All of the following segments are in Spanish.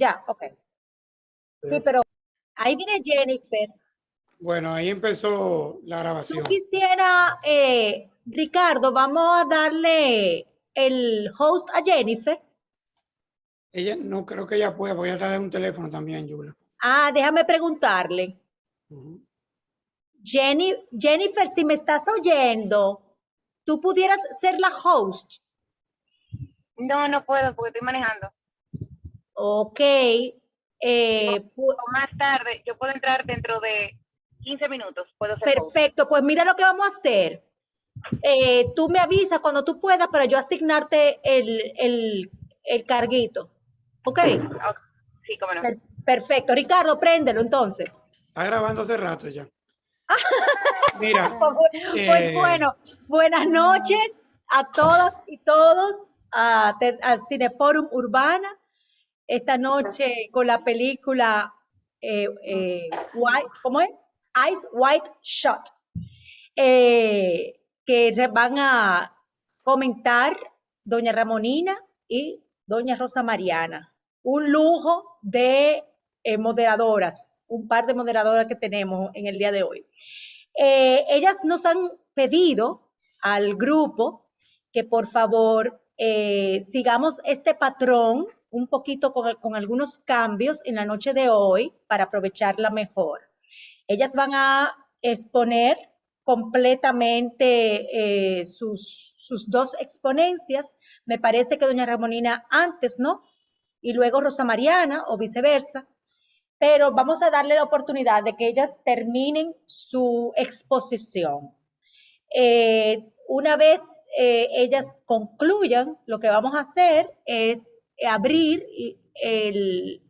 Ya, ok. Sí, pero ahí viene Jennifer. Bueno, ahí empezó la Yo grabación. quisiera, Ricardo, vamos a darle el host a Jennifer. Ella no creo que ella pueda, porque ella está en un teléfono también, Yula. Ah, déjame preguntarle. Ujú. Jennifer, si me estás oyendo, tú pudieras ser la host. No, no puedo porque estoy manejando. Ok. O más tarde, yo puedo entrar dentro de 15 minutos, puedo ser host. Perfecto, pues mira lo que vamos a hacer. Tú me avisas cuando tú puedas para yo asignarte el carguito. ¿Ok? Sí, cómo no. Perfecto. Ricardo, préndelo entonces. Está grabando hace rato ya. Mira, Pues bueno, buenas noches a todas y todos al Cineforum Urbana. Esta noche con la película ¿cómo es? Ice White Shot. Que van a comentar doña Ramonina y doña Rosa Mariana. Un lujo de moderadoras, un par de moderadoras que tenemos en el día de hoy. Ellas nos han pedido al grupo que por favor sigamos este patrón un poquito con algunos cambios en la noche de hoy para aprovecharla mejor. Ellas van a exponer completamente sus dos exponencias. Me parece que doña Ramonina antes, ¿no? Y luego Rosa Mariana o viceversa. Pero vamos a darle la oportunidad de que ellas terminen su exposición. Una vez ellas concluyan, lo que vamos a hacer es abrir el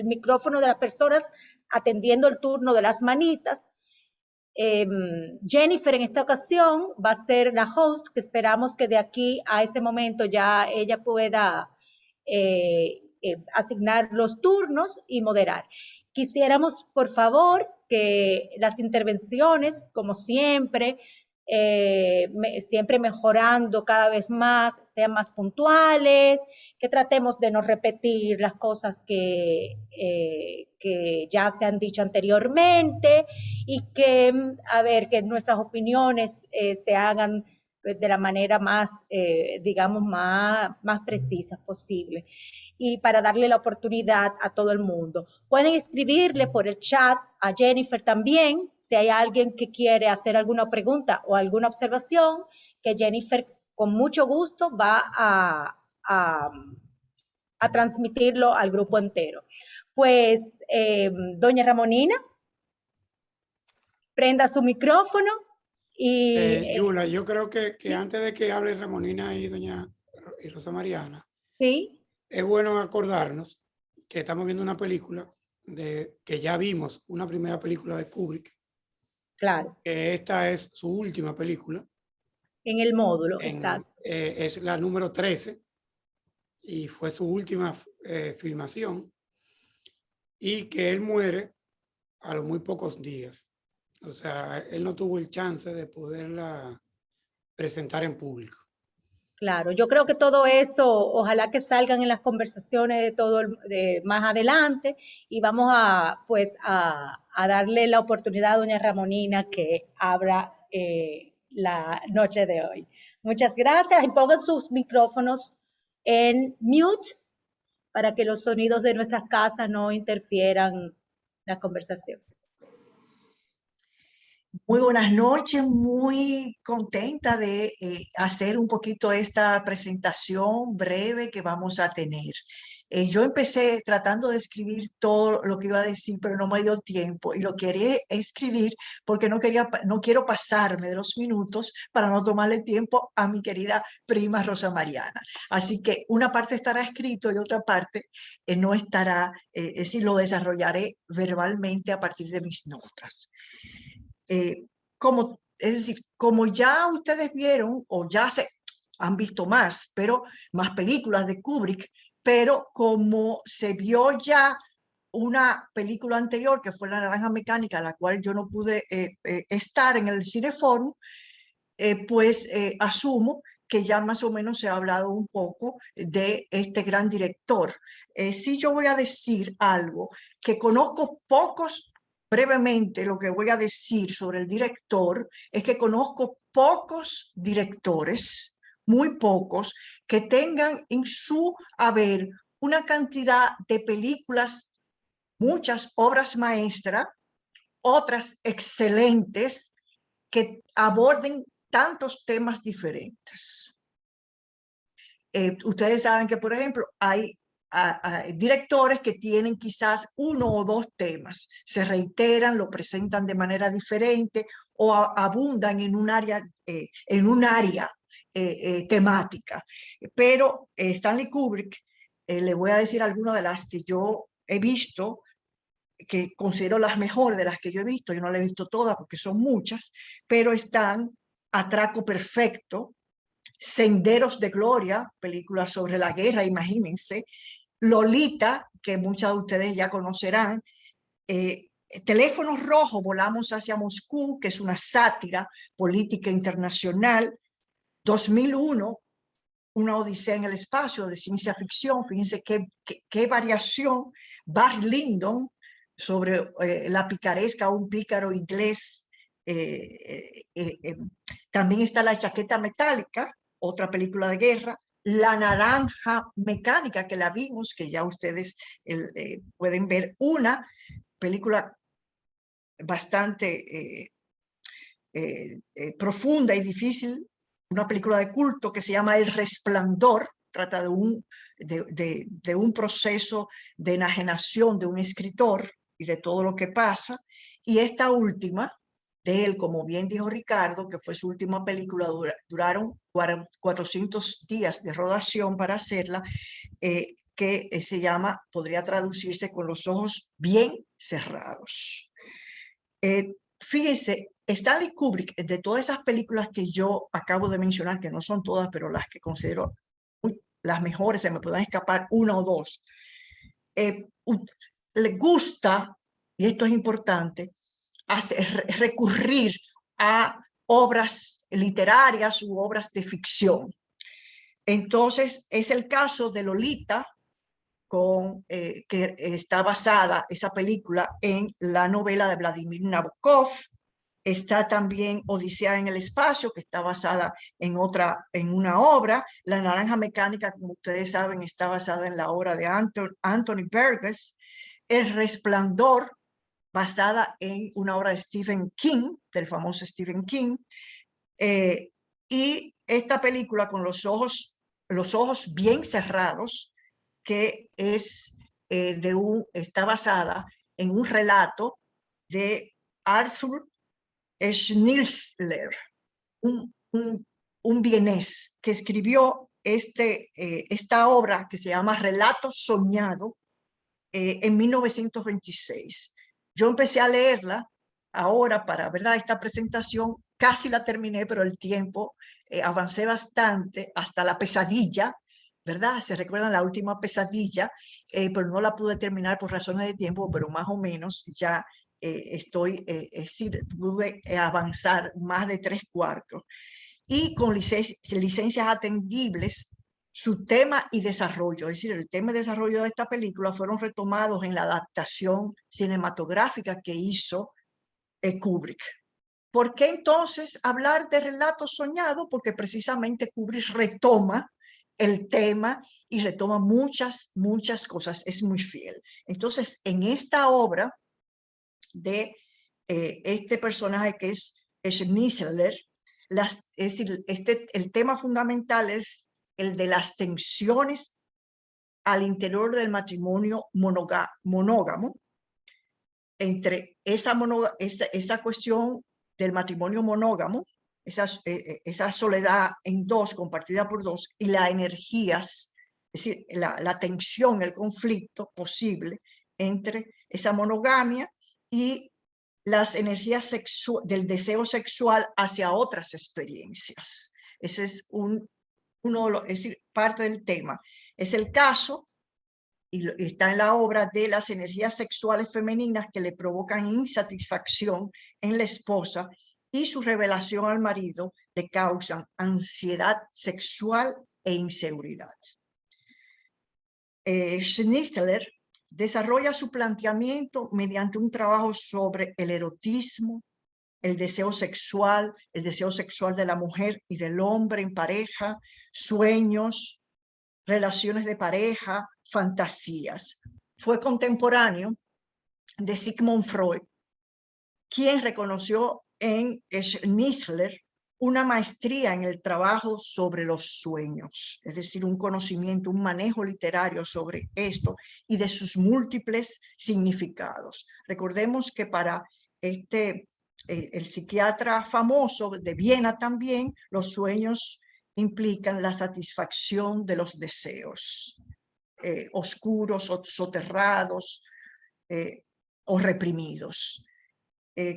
micrófono de las personas atendiendo el turno de las manitas. Jennifer en esta ocasión va a ser la host, que esperamos que de aquí a ese momento ya ella pueda asignar los turnos y moderar. Quisiéramos, por favor, que las intervenciones, como siempre, siempre mejorando cada vez más, sean más puntuales, que tratemos de no repetir las cosas que ya se han dicho anteriormente y que, a ver, que nuestras opiniones se hagan de la manera más, digamos, más precisa posible y para darle la oportunidad a todo el mundo. Pueden escribirle por el chat a Jennifer también, si hay alguien que quiere hacer alguna pregunta o alguna observación, que Jennifer con mucho gusto va a transmitirlo al grupo entero. Pues, doña Ramonina, prenda su micrófono y... Yula, yo creo que antes de que hable Ramonina y doña y Rosa Mariana, sí, es bueno acordarnos que estamos viendo una película que ya vimos, una primera película de Kubrick, claro, que esta es su última película. en el módulo, exacto. Es la número 13 y fue su última filmación, y que él muere a los muy pocos días. O sea, él no tuvo el chance de poderla presentar en público. Claro, yo creo que todo eso, ojalá que salgan en las conversaciones de más adelante y vamos a, pues, a darle la oportunidad a doña Ramonina que abra la noche de hoy. Muchas gracias y pongan sus micrófonos en mute para que los sonidos de nuestras casas no interfieran en la conversación. Muy buenas noches, muy contenta de hacer un poquito esta presentación breve que vamos a tener. Yo empecé tratando de escribir todo lo que iba a decir, pero no me dio tiempo y lo quería escribir porque no quiero pasarme de los minutos para no tomarle tiempo a mi querida prima Rosa Mariana. Así que una parte estará escrito y otra parte no estará, es decir, lo desarrollaré verbalmente a partir de mis notas. Es decir, como ya ustedes vieron o ya se han visto más películas de Kubrick, pero como se vio ya una película anterior que fue La Naranja Mecánica, la cual yo no pude estar en el Cineforum, pues asumo que ya más o menos se ha hablado un poco de este gran director. Sí, yo voy a decir algo que conozco pocos, brevemente lo que voy a decir sobre el director es que conozco pocos directores, muy pocos, que tengan en su haber una cantidad de películas, muchas obras maestras, otras excelentes, que aborden tantos temas diferentes. Ustedes saben que, por ejemplo, hay directores que tienen quizás uno o dos temas, se reiteran, lo presentan de manera diferente o abundan en un área, temática. Pero Stanley Kubrick, le voy a decir algunas de las que yo he visto, que considero las mejores de las que yo he visto. Yo no las he visto todas porque son muchas, pero están Atraco Perfecto, Senderos de Gloria, película sobre la guerra, imagínense, Lolita, que muchas de ustedes ya conocerán, Teléfono Rojo, Volamos hacia Moscú, que es una sátira política internacional, 2001, Una Odisea en el Espacio, de ciencia ficción, fíjense qué variación, Barry Lyndon, sobre la picaresca, un pícaro inglés. También está La Chaqueta Metálica, otra película de guerra, La Naranja Mecánica, que la vimos, que ya ustedes pueden ver, una película bastante profunda y difícil, una película de culto que se llama El Resplandor, trata de un proceso de enajenación de un escritor y de todo lo que pasa. Y esta última, de él, como bien dijo Ricardo, que fue su última película, duraron 400 días de rodación para hacerla, que se llama, podría traducirse Con los ojos bien cerrados. Fíjense, Stanley Kubrick, de todas esas películas que yo acabo de mencionar, que no son todas, pero las que considero las mejores, se me pueden escapar una o dos, le gusta, y esto es importante, recurrir a obras literarias u obras de ficción. Entonces, es el caso de Lolita, que está basada esa película en la novela de Vladimir Nabokov. Está también Odisea en el Espacio, que está basada en una obra. La Naranja Mecánica, como ustedes saben, está basada en la obra de Anthony Burgess. El Resplandor, basada en una obra de Stephen King, del famoso Stephen King. Y esta película, Con los ojos bien cerrados, que está basada en un relato de Arthur Schnitzler, un vienés que escribió esta obra que se llama Relato Soñado en 1926. Yo empecé a leerla ahora para, ¿verdad?, esta presentación, casi la terminé, pero el tiempo, avancé bastante hasta la pesadilla, ¿verdad? Se recuerdan la última pesadilla, pero no la pude terminar por razones de tiempo, pero más o menos ya pude avanzar más de 3/4. Y con licencias atendibles, su tema y desarrollo, es decir, el tema y desarrollo de esta película fueron retomados en la adaptación cinematográfica que hizo Kubrick. ¿Por qué entonces hablar de relato soñado? Porque precisamente Kubrick retoma el tema y retoma muchas cosas, es muy fiel. Entonces, en esta obra de este personaje que es Schnitzler, es decir, el tema fundamental es el de las tensiones al interior del matrimonio monógamo, entre esa cuestión del matrimonio monógamo, esa soledad en dos, compartida por dos, y las energías, es decir, la tensión, el conflicto posible entre esa monogamia y las energías del deseo sexual hacia otras experiencias. Ese es es decir, parte del tema. Es el caso, y está en la obra, de las energías sexuales femeninas que le provocan insatisfacción en la esposa y su revelación al marido le causan ansiedad sexual e inseguridad. Schnitzler desarrolla su planteamiento mediante un trabajo sobre el erotismo, el deseo sexual de la mujer y del hombre en pareja, sueños, relaciones de pareja, fantasías. Fue contemporáneo de Sigmund Freud, quien reconoció en Schnitzler una maestría en el trabajo sobre los sueños, es decir, un conocimiento, un manejo literario sobre esto y de sus múltiples significados. Recordemos que para el psiquiatra famoso de Viena también, los sueños implican la satisfacción de los deseos oscuros o soterrados o reprimidos.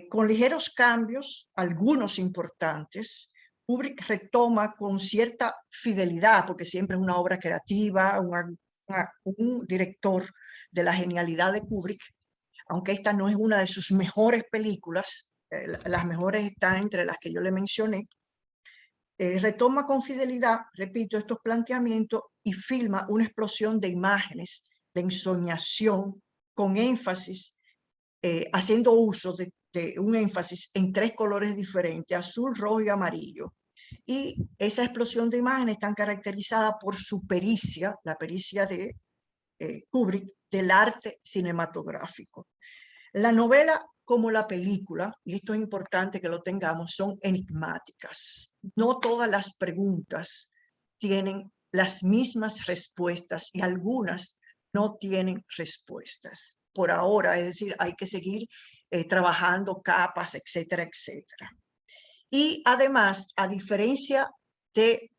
Con ligeros cambios, algunos importantes, Kubrick retoma con cierta fidelidad, porque siempre es una obra creativa, un director de la genialidad de Kubrick, aunque esta no es una de sus mejores películas, las mejores están entre las que yo le mencioné, retoma con fidelidad, repito, estos planteamientos y filma una explosión de imágenes, de ensoñación, con énfasis, haciendo uso de un énfasis en 3 colores diferentes, azul, rojo y amarillo. Y esa explosión de imágenes está caracterizada por su pericia, la pericia de Kubrick, del arte cinematográfico. La novela como la película, y esto es importante que lo tengamos, son enigmáticas. No todas las preguntas tienen las mismas respuestas y algunas no tienen respuestas. Por ahora, es decir, hay que seguir trabajando capas, etcétera, etcétera. Y además, a diferencia de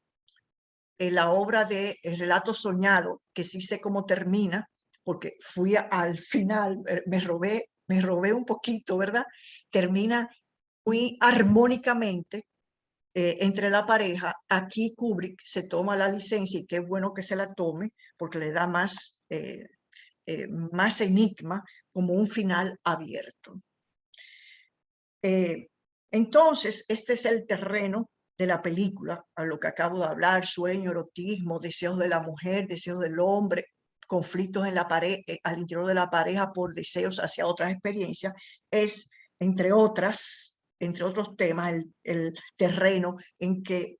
la obra de El relato soñado, que sí sé cómo termina, porque fui al final, me robé un poquito, ¿verdad? Termina muy armónicamente entre la pareja. Aquí Kubrick se toma la licencia y qué bueno que se la tome porque le da más enigma, como un final abierto. Entonces, este es el terreno de la película, a lo que acabo de hablar: sueño, erotismo, deseos de la mujer, deseos del hombre, conflictos en la pareja, al interior de la pareja por deseos hacia otras experiencias. Es, entre otros temas, el terreno en que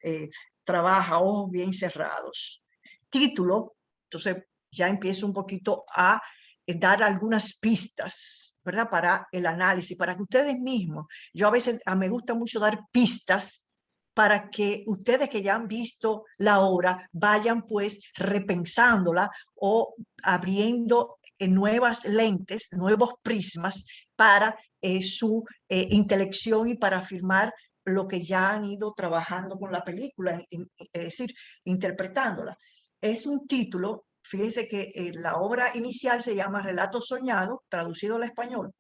trabaja Ojos bien cerrados. Título, entonces ya empiezo un poquito a dar algunas pistas, ¿verdad? Para el análisis, para que ustedes mismos, yo a veces me gusta mucho dar pistas para que ustedes que ya han visto la obra vayan pues repensándola o abriendo nuevas lentes, nuevos prismas para su intelección y para afirmar lo que ya han ido trabajando con la película, es decir, interpretándola. Es un título, fíjense que la obra inicial se llama Relato Soñado, traducido al español,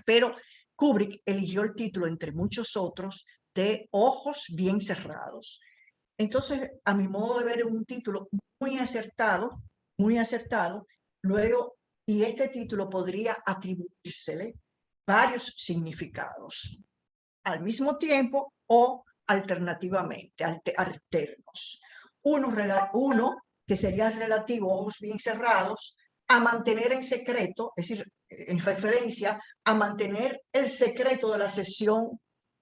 pero Kubrick eligió el título, entre muchos otros, de Ojos bien cerrados. Entonces, a mi modo de ver, es un título muy acertado, muy acertado. Luego, y este título podría atribuírsele varios significados al mismo tiempo o alternativamente, alternos. Uno que sería relativo, Ojos bien cerrados, a mantener en secreto, es decir, en referencia a mantener el secreto de la sesión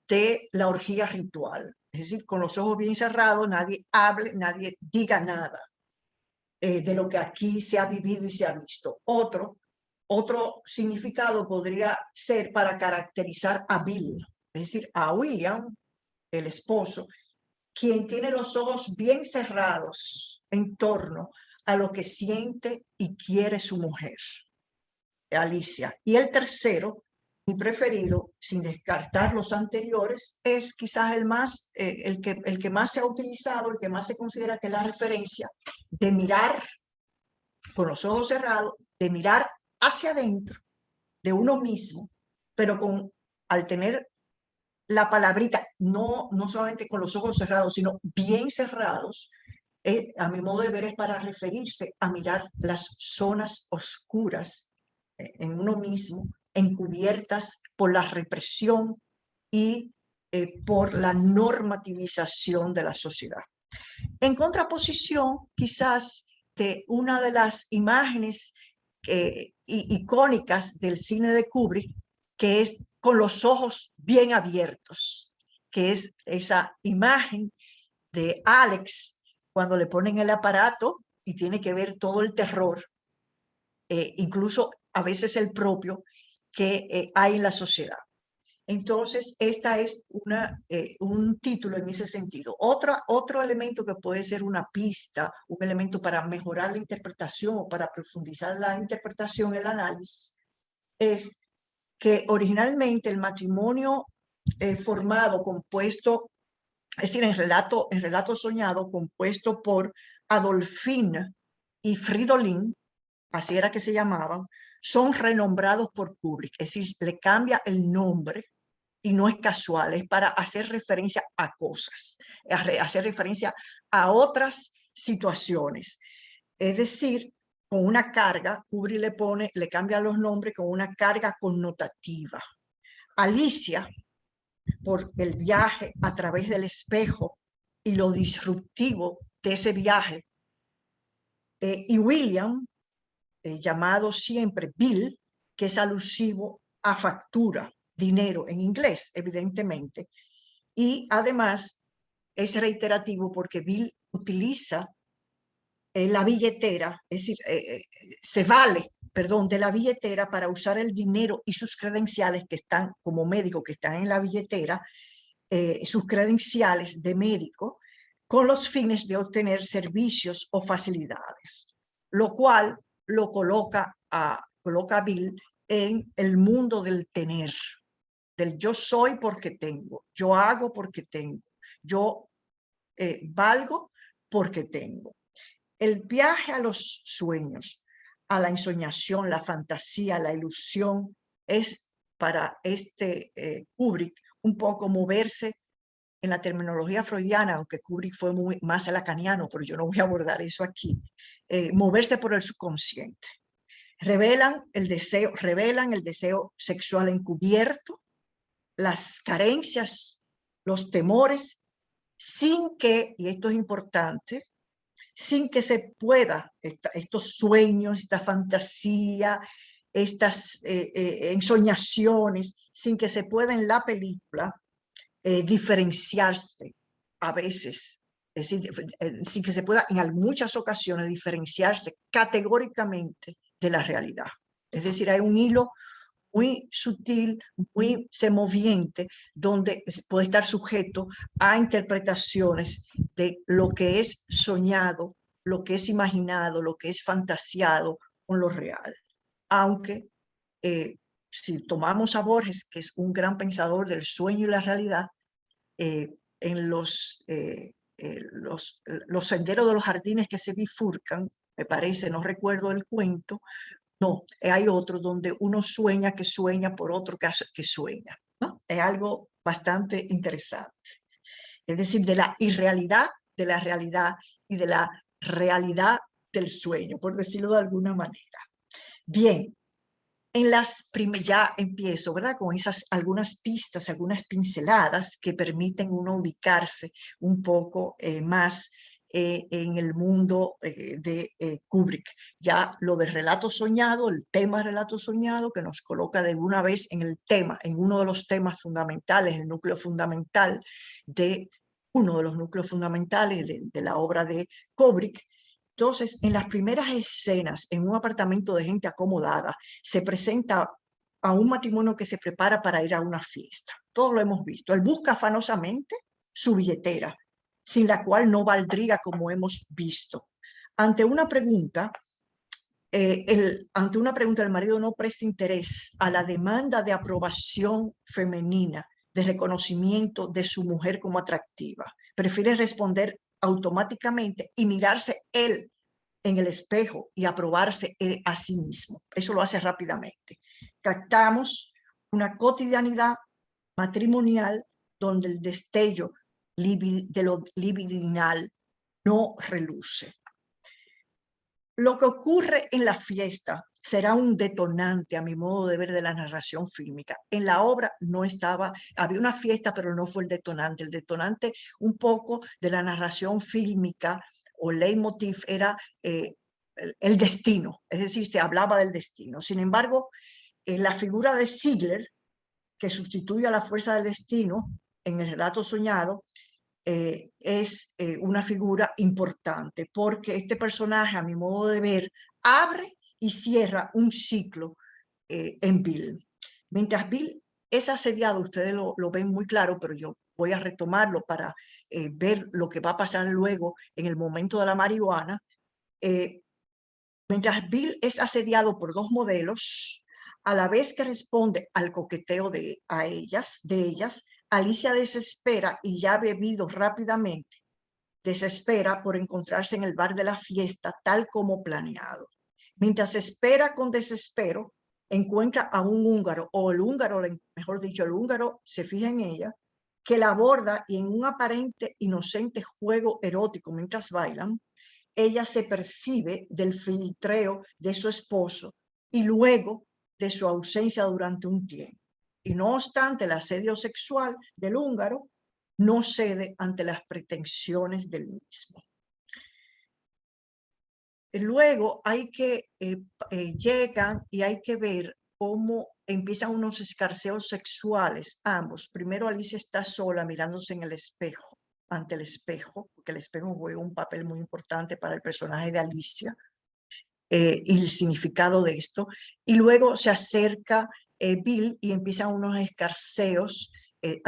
de la orgía ritual. Es decir, con los ojos bien cerrados, nadie hable, nadie diga nada de lo que aquí se ha vivido y se ha visto. Otro significado podría ser para caracterizar a Bill, es decir, a William, el esposo, quien tiene los ojos bien cerrados en torno a lo que siente y quiere su mujer, Alicia. Y el tercero, mi preferido, sin descartar los anteriores, es quizás el que más se ha utilizado, el que más se considera que es la referencia de mirar con los ojos cerrados, de mirar hacia adentro de uno mismo, pero al tener la palabrita, no solamente con los ojos cerrados, sino bien cerrados, a mi modo de ver es para referirse a mirar las zonas oscuras en uno mismo, encubiertas por la represión y por la normativización de la sociedad. En contraposición, quizás, de una de las imágenes icónicas del cine de Kubrick, que es con los ojos bien abiertos, que es esa imagen de Alex cuando le ponen el aparato y tiene que ver todo el terror, incluso a veces el propio, que hay en la sociedad. Entonces, esta es un título en ese sentido. Otro elemento que puede ser una pista, un elemento para mejorar la interpretación o para profundizar la interpretación, el análisis, es que originalmente el matrimonio formado, compuesto, es decir, en relato soñado, compuesto por Adolphine y Fridolin, así era que se llamaban, son renombrados por Kubrick, es decir, le cambia el nombre y no es casual, es para hacer referencia a cosas, hacer referencia a otras situaciones. Es decir, con una carga, Kubrick le cambia los nombres con una carga connotativa. Alicia, por el viaje a través del espejo y lo disruptivo de ese viaje, y William, llamado siempre Bill, que es alusivo a factura, dinero en inglés, evidentemente. Y además es reiterativo porque Bill utiliza la billetera, es decir, se vale, perdón, de la billetera para usar el dinero y sus credenciales que están como médico, que están en la billetera, sus credenciales de médico, con los fines de obtener servicios o facilidades, lo cual lo coloca a Bill en el mundo del tener, del yo soy porque tengo, yo hago porque tengo, yo valgo porque tengo. El viaje a los sueños, a la ensoñación, la fantasía, la ilusión, es para Kubrick un poco moverse en la terminología freudiana, aunque Kubrick fue más lacaniano, pero yo no voy a abordar eso aquí, moverse por el subconsciente. Revelan el deseo sexual encubierto, las carencias, los temores, sin que, y esto es importante, sin que se pueda, estos sueños, esta fantasía, estas ensoñaciones, sin que se pueda en la película diferenciarse a veces, es decir, sin que se pueda en muchas ocasiones diferenciarse categóricamente de la realidad. Es decir, hay un hilo muy sutil, muy semoviente, donde puede estar sujeto a interpretaciones de lo que es soñado, lo que es imaginado, lo que es fantasiado con lo real. Aunque si tomamos a Borges, que es un gran pensador del sueño y la realidad, en los senderos de los jardines que se bifurcan, me parece, no recuerdo el cuento, no, hay otro donde uno sueña que sueña por otro que sueña, ¿no? Es algo bastante interesante. Es decir, de la irrealidad de la realidad y de la realidad del sueño, por decirlo de alguna manera. Bien, ya empiezo, ¿verdad? Con esas algunas pistas, algunas pinceladas que permiten uno ubicarse un poco más en el mundo de Kubrick. Ya lo del relato soñado, el tema relato soñado, que nos coloca de una vez en el tema, en uno de los temas fundamentales, el núcleo fundamental de uno de los núcleos fundamentales de la obra de Kubrick. Entonces, en las primeras escenas, en un apartamento de gente acomodada, se presenta a un matrimonio que se prepara para ir a una fiesta. Todos lo hemos visto. Él busca afanosamente su billetera, sin la cual no valdría, como hemos visto. Ante una pregunta, el marido no presta interés a la demanda de aprobación femenina, de reconocimiento de su mujer como atractiva. Prefiere responder automáticamente y mirarse él en el espejo y aprobarse a sí mismo. Eso lo hace rápidamente. Captamos una cotidianidad matrimonial donde el destello de lo libidinal no reluce. Lo que ocurre en la fiesta será un detonante, a mi modo de ver, de la narración fílmica. En la obra no estaba, había una fiesta, pero no fue el detonante. El detonante un poco de la narración fílmica o leitmotiv era el destino, es decir, se hablaba del destino. Sin embargo, en la figura de Ziegler, que sustituye a la fuerza del destino en el relato soñado, es una figura importante, porque este personaje, a mi modo de ver, abre y cierra un ciclo en Bill. Mientras Bill es asediado, ustedes lo ven muy claro, pero yo voy a retomarlo para ver lo que va a pasar luego en el momento de la marihuana. Mientras Bill es asediado por dos modelos, a la vez que responde al coqueteo de ellas, Alicia desespera y ya bebido rápidamente, desespera por encontrarse en el bar de la fiesta tal como planeado. Mientras espera con desespero, encuentra a un húngaro, o el húngaro, mejor dicho, el húngaro se fija en ella, que la aborda y en un aparente inocente juego erótico mientras bailan, ella se percibe del filtreo de su esposo y luego de su ausencia durante un tiempo. Y no obstante, el asedio sexual del húngaro no cede ante las pretensiones del mismo. Luego llegan y hay que ver cómo empiezan unos escarceos sexuales, ambos. Primero Alicia está sola mirándose en el espejo, ante el espejo, porque el espejo juega un papel muy importante para el personaje de Alicia y el significado de esto. Y luego se acerca Bill y empiezan unos escarceos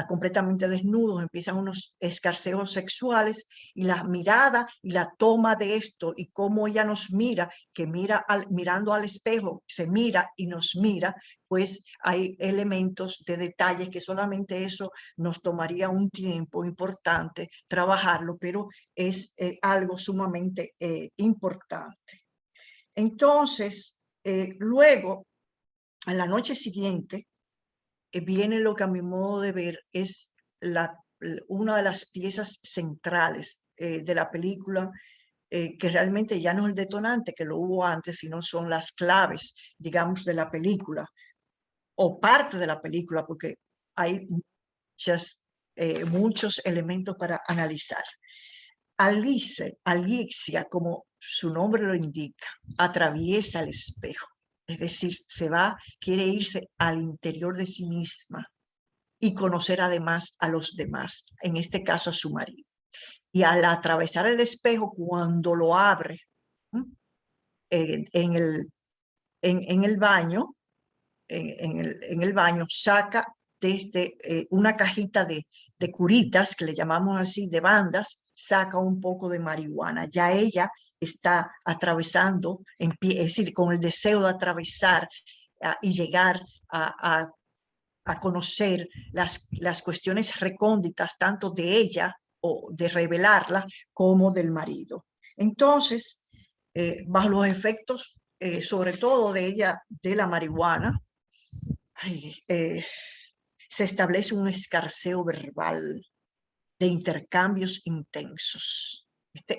completamente desnudos, empiezan unos escarceos sexuales y la mirada y la toma de esto y cómo ella nos mira, que mirando al espejo, se mira y nos mira, pues hay elementos de detalles que solamente eso nos tomaría un tiempo importante trabajarlo, pero es algo sumamente importante. Entonces, luego, a la noche siguiente, viene lo que a mi modo de ver es una de las piezas centrales de la película, que realmente ya no es el detonante que lo hubo antes, sino son las claves, digamos, de la película, o parte de la película, porque hay muchos elementos para analizar. Alicia, como su nombre lo indica, atraviesa el espejo, es decir, quiere irse al interior de sí misma y conocer además a los demás, en este caso a su marido. Y al atravesar el espejo, cuando lo abre en el baño, en el baño, saca desde una cajita de curitas, que le llamamos así, de bandas, saca un poco de marihuana. Ya ella está atravesando, es decir, con el deseo de atravesar y llegar a conocer las cuestiones recónditas, tanto de ella o de revelarla, como del marido. Entonces, bajo los efectos, sobre todo de ella, de la marihuana, se establece un escarceo verbal de intercambios intensos.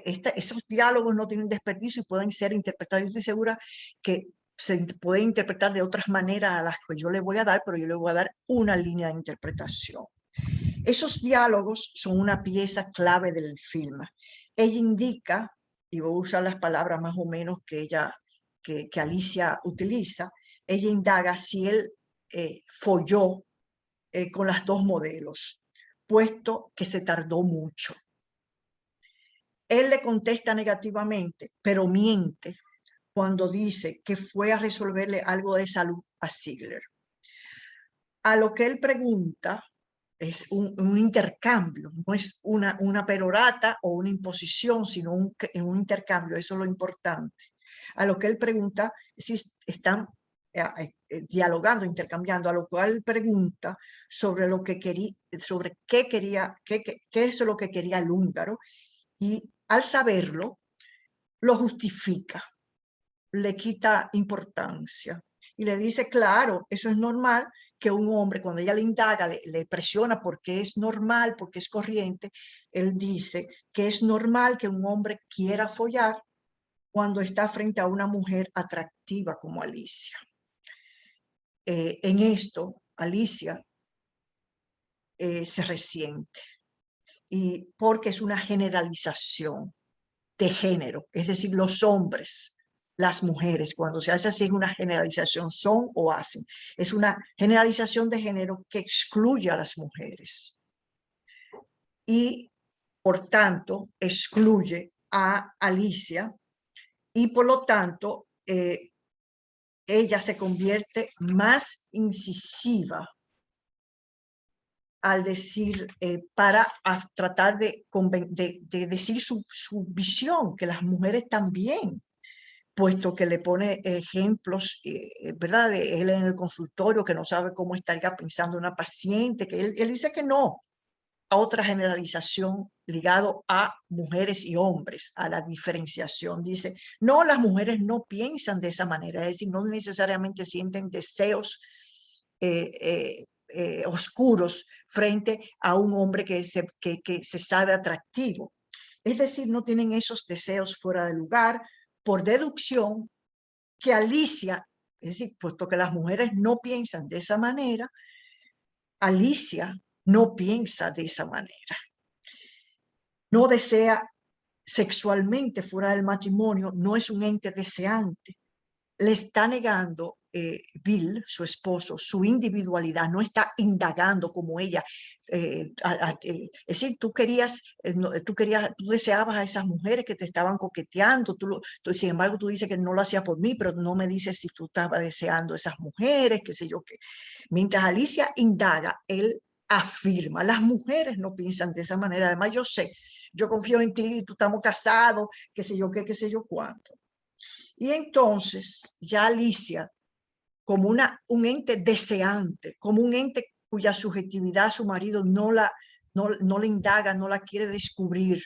Esos diálogos no tienen desperdicio y pueden ser interpretados. Yo estoy segura que se pueden interpretar de otras maneras a las que yo le voy a dar, pero yo le voy a dar una línea de interpretación. Esos diálogos son una pieza clave del film. Ella indica, y voy a usar las palabras más o menos que Alicia utiliza, ella indaga si él folló con las dos modelos, puesto que se tardó mucho. Él le contesta negativamente, pero miente cuando dice que fue a resolverle algo de salud a Ziegler. A lo que él pregunta es un intercambio, no es una perorata o una imposición, sino un intercambio, eso es lo importante. A lo que él pregunta si están dialogando, intercambiando, a lo cual él pregunta sobre lo que quería, sobre qué es lo que quería el húngaro, y al saberlo, lo justifica, le quita importancia y le dice, claro, eso es normal, que un hombre, cuando ella le indaga, le presiona porque es normal, porque es corriente, él dice que es normal que un hombre quiera follar cuando está frente a una mujer atractiva como Alicia. En esto, Alicia se resiente, y porque es una generalización de género, es decir, los hombres, las mujeres, cuando se hace así es una generalización, son o hacen. Es una generalización de género que excluye a las mujeres y, por tanto, excluye a Alicia y, por lo tanto, ella se convierte más incisiva al decir, para tratar de decir su visión, que las mujeres también, puesto que le pone ejemplos, ¿verdad? De él en el consultorio, que no sabe cómo estaría pensando una paciente, que él dice que no, a otra generalización ligado a mujeres y hombres, a la diferenciación. Dice, no, las mujeres no piensan de esa manera, es decir, no necesariamente sienten deseos oscuros frente a un hombre que se sabe atractivo. Es decir, no tienen esos deseos fuera de lugar, por deducción que Alicia, es decir, puesto que las mujeres no piensan de esa manera, Alicia no piensa de esa manera. No desea sexualmente fuera del matrimonio, no es un ente deseante. Le está negando Bill, su esposo, su individualidad, no está indagando como ella. Es decir, tú deseabas a esas mujeres que te estaban coqueteando, sin embargo tú dices que no lo hacía por mí, pero no me dices si tú estabas deseando a esas mujeres, qué sé yo qué. Mientras Alicia indaga, él afirma, las mujeres no piensan de esa manera, además yo sé, yo confío en ti, tú estamos casados, qué sé yo qué sé yo cuánto. Y entonces ya Alicia, como un ente deseante, como un ente cuya subjetividad su marido no le indaga, no la quiere descubrir,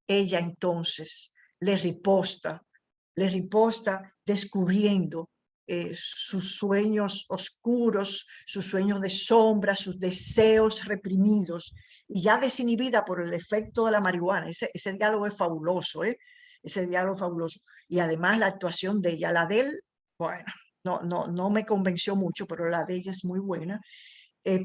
ella entonces le riposta descubriendo sus sueños oscuros, sus sueños de sombra, sus deseos reprimidos, y ya desinhibida por el efecto de la marihuana. Ese diálogo es fabuloso, ese diálogo es fabuloso. Y además la actuación de ella, la de él, bueno, no me convenció mucho, pero la de ella es muy buena.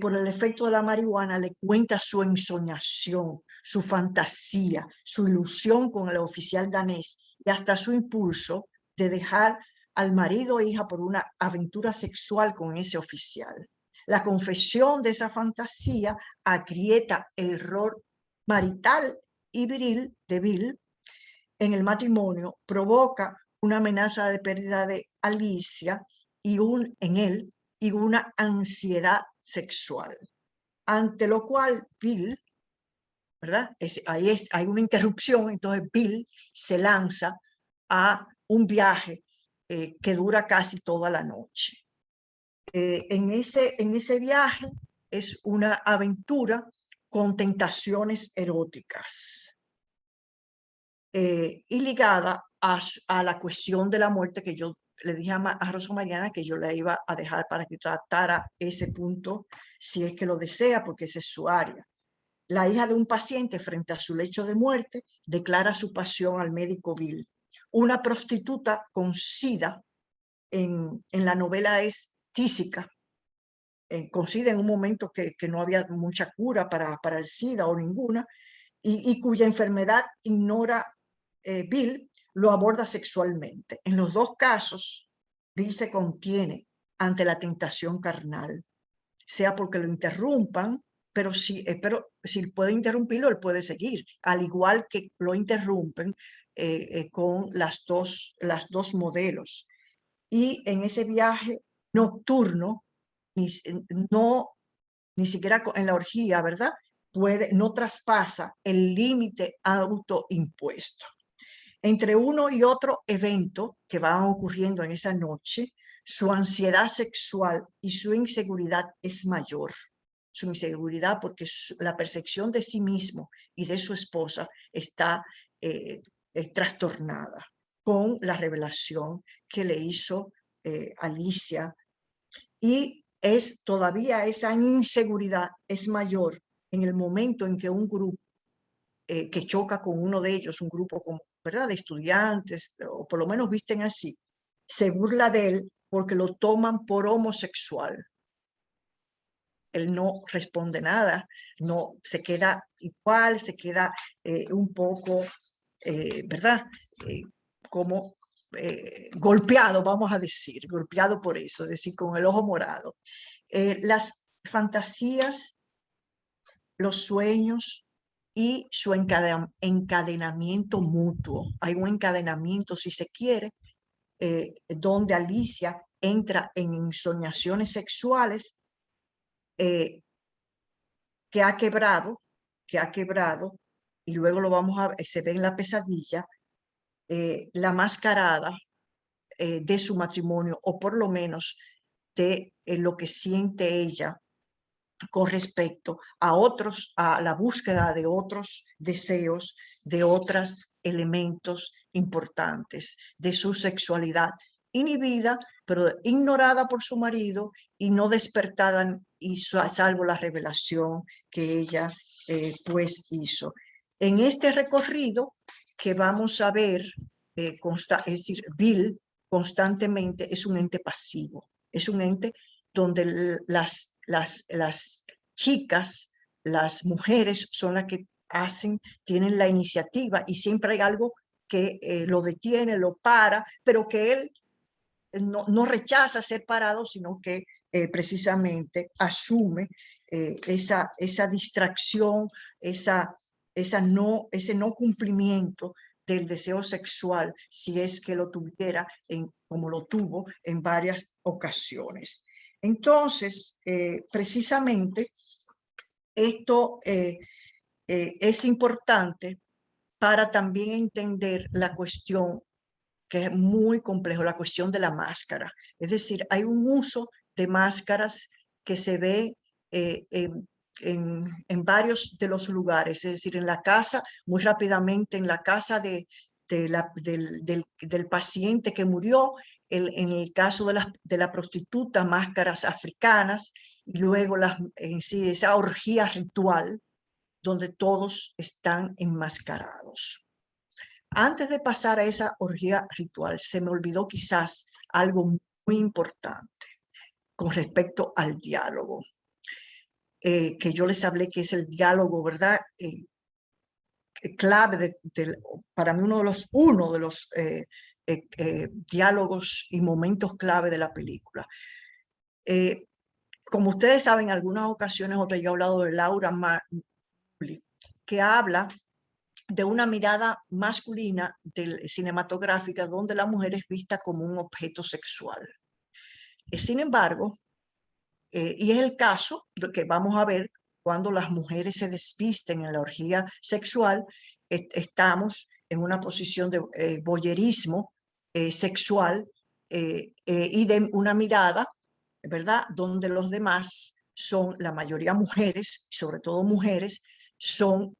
Por el efecto de la marihuana le cuenta su ensoñación, su fantasía, su ilusión con el oficial danés y hasta su impulso de dejar al marido e hija por una aventura sexual con ese oficial. La confesión de esa fantasía agrieta el rol marital y viril de Bill en el matrimonio, provoca una amenaza de pérdida de Alicia en él y una ansiedad sexual. Ante lo cual Bill, ¿verdad? Hay una interrupción, entonces Bill se lanza a un viaje que dura casi toda la noche. En ese viaje es una aventura con tentaciones eróticas. Y ligada a la cuestión de la muerte, que yo le dije a Rosa Mariana que yo le iba a dejar para que tratara ese punto si es que lo desea, porque esa es su área. La hija de un paciente frente a su lecho de muerte declara su pasión al médico Bill. Una prostituta con SIDA, en la novela es tísica, con SIDA en un momento que no había mucha cura para el SIDA o ninguna, y cuya enfermedad ignora Bill, lo aborda sexualmente. En los dos casos, Bill se contiene ante la tentación carnal, sea porque lo interrumpan, pero si puede interrumpirlo, él puede seguir, al igual que lo interrumpen con las dos modelos. Y en ese viaje nocturno, ni siquiera en la orgía, ¿verdad? No traspasa el límite autoimpuesto. Entre uno y otro evento que van ocurriendo en esa noche, su ansiedad sexual y su inseguridad es mayor. Su inseguridad porque la percepción de sí mismo y de su esposa está trastornada con la revelación que le hizo Alicia. Y todavía esa inseguridad es mayor en el momento en que un grupo que choca con uno de ellos, un grupo ¿verdad?, de estudiantes, o por lo menos visten así, se burla de él porque lo toman por homosexual. Él no responde nada, no se queda igual, se queda un poco, ¿verdad?, como golpeado, vamos a decir, golpeado por eso, es decir, con el ojo morado. Las fantasías, los sueños y su encadenamiento mutuo. Hay un encadenamiento, si se quiere, donde Alicia entra en ensoñaciones sexuales que ha quebrado, y luego lo vamos a ver, se ve en la pesadilla, la mascarada de su matrimonio, o por lo menos de lo que siente ella con respecto a otros, a la búsqueda de otros deseos, de otros elementos importantes de su sexualidad inhibida, pero ignorada por su marido y no despertada, y salvo la revelación que ella pues hizo. En este recorrido que vamos a ver, es decir, Bill constantemente es un ente pasivo, es un ente donde las chicas, las mujeres son las que tienen la iniciativa, y siempre hay algo que lo detiene, lo para, pero que él no rechaza ser parado, sino que precisamente asume esa distracción, ese no cumplimiento del deseo sexual, si es que lo tuviera, como lo tuvo en varias ocasiones. Entonces, precisamente, esto es importante para también entender la cuestión que es muy complejo, la cuestión de la máscara. Es decir, hay un uso de máscaras que se ve en varios de los lugares, es decir, en la casa, muy rápidamente, en la casa del paciente que murió, en el caso de la prostituta, máscaras africanas, y luego en sí, esa orgía ritual donde todos están enmascarados. Antes de pasar a esa orgía ritual, se me olvidó quizás algo muy importante con respecto al diálogo, que yo les hablé que es el diálogo, ¿verdad?, clave para mí uno de los diálogos y momentos clave de la película. Como ustedes saben, en algunas ocasiones, yo he hablado de Laura Marley, que habla de una mirada masculina cinematográfica donde la mujer es vista como un objeto sexual. Sin embargo, y es el caso que vamos a ver cuando las mujeres se desvisten en la orgía sexual, estamos en una posición de voyerismo sexual y de una mirada, ¿verdad?, donde los demás son la mayoría mujeres, sobre todo mujeres, son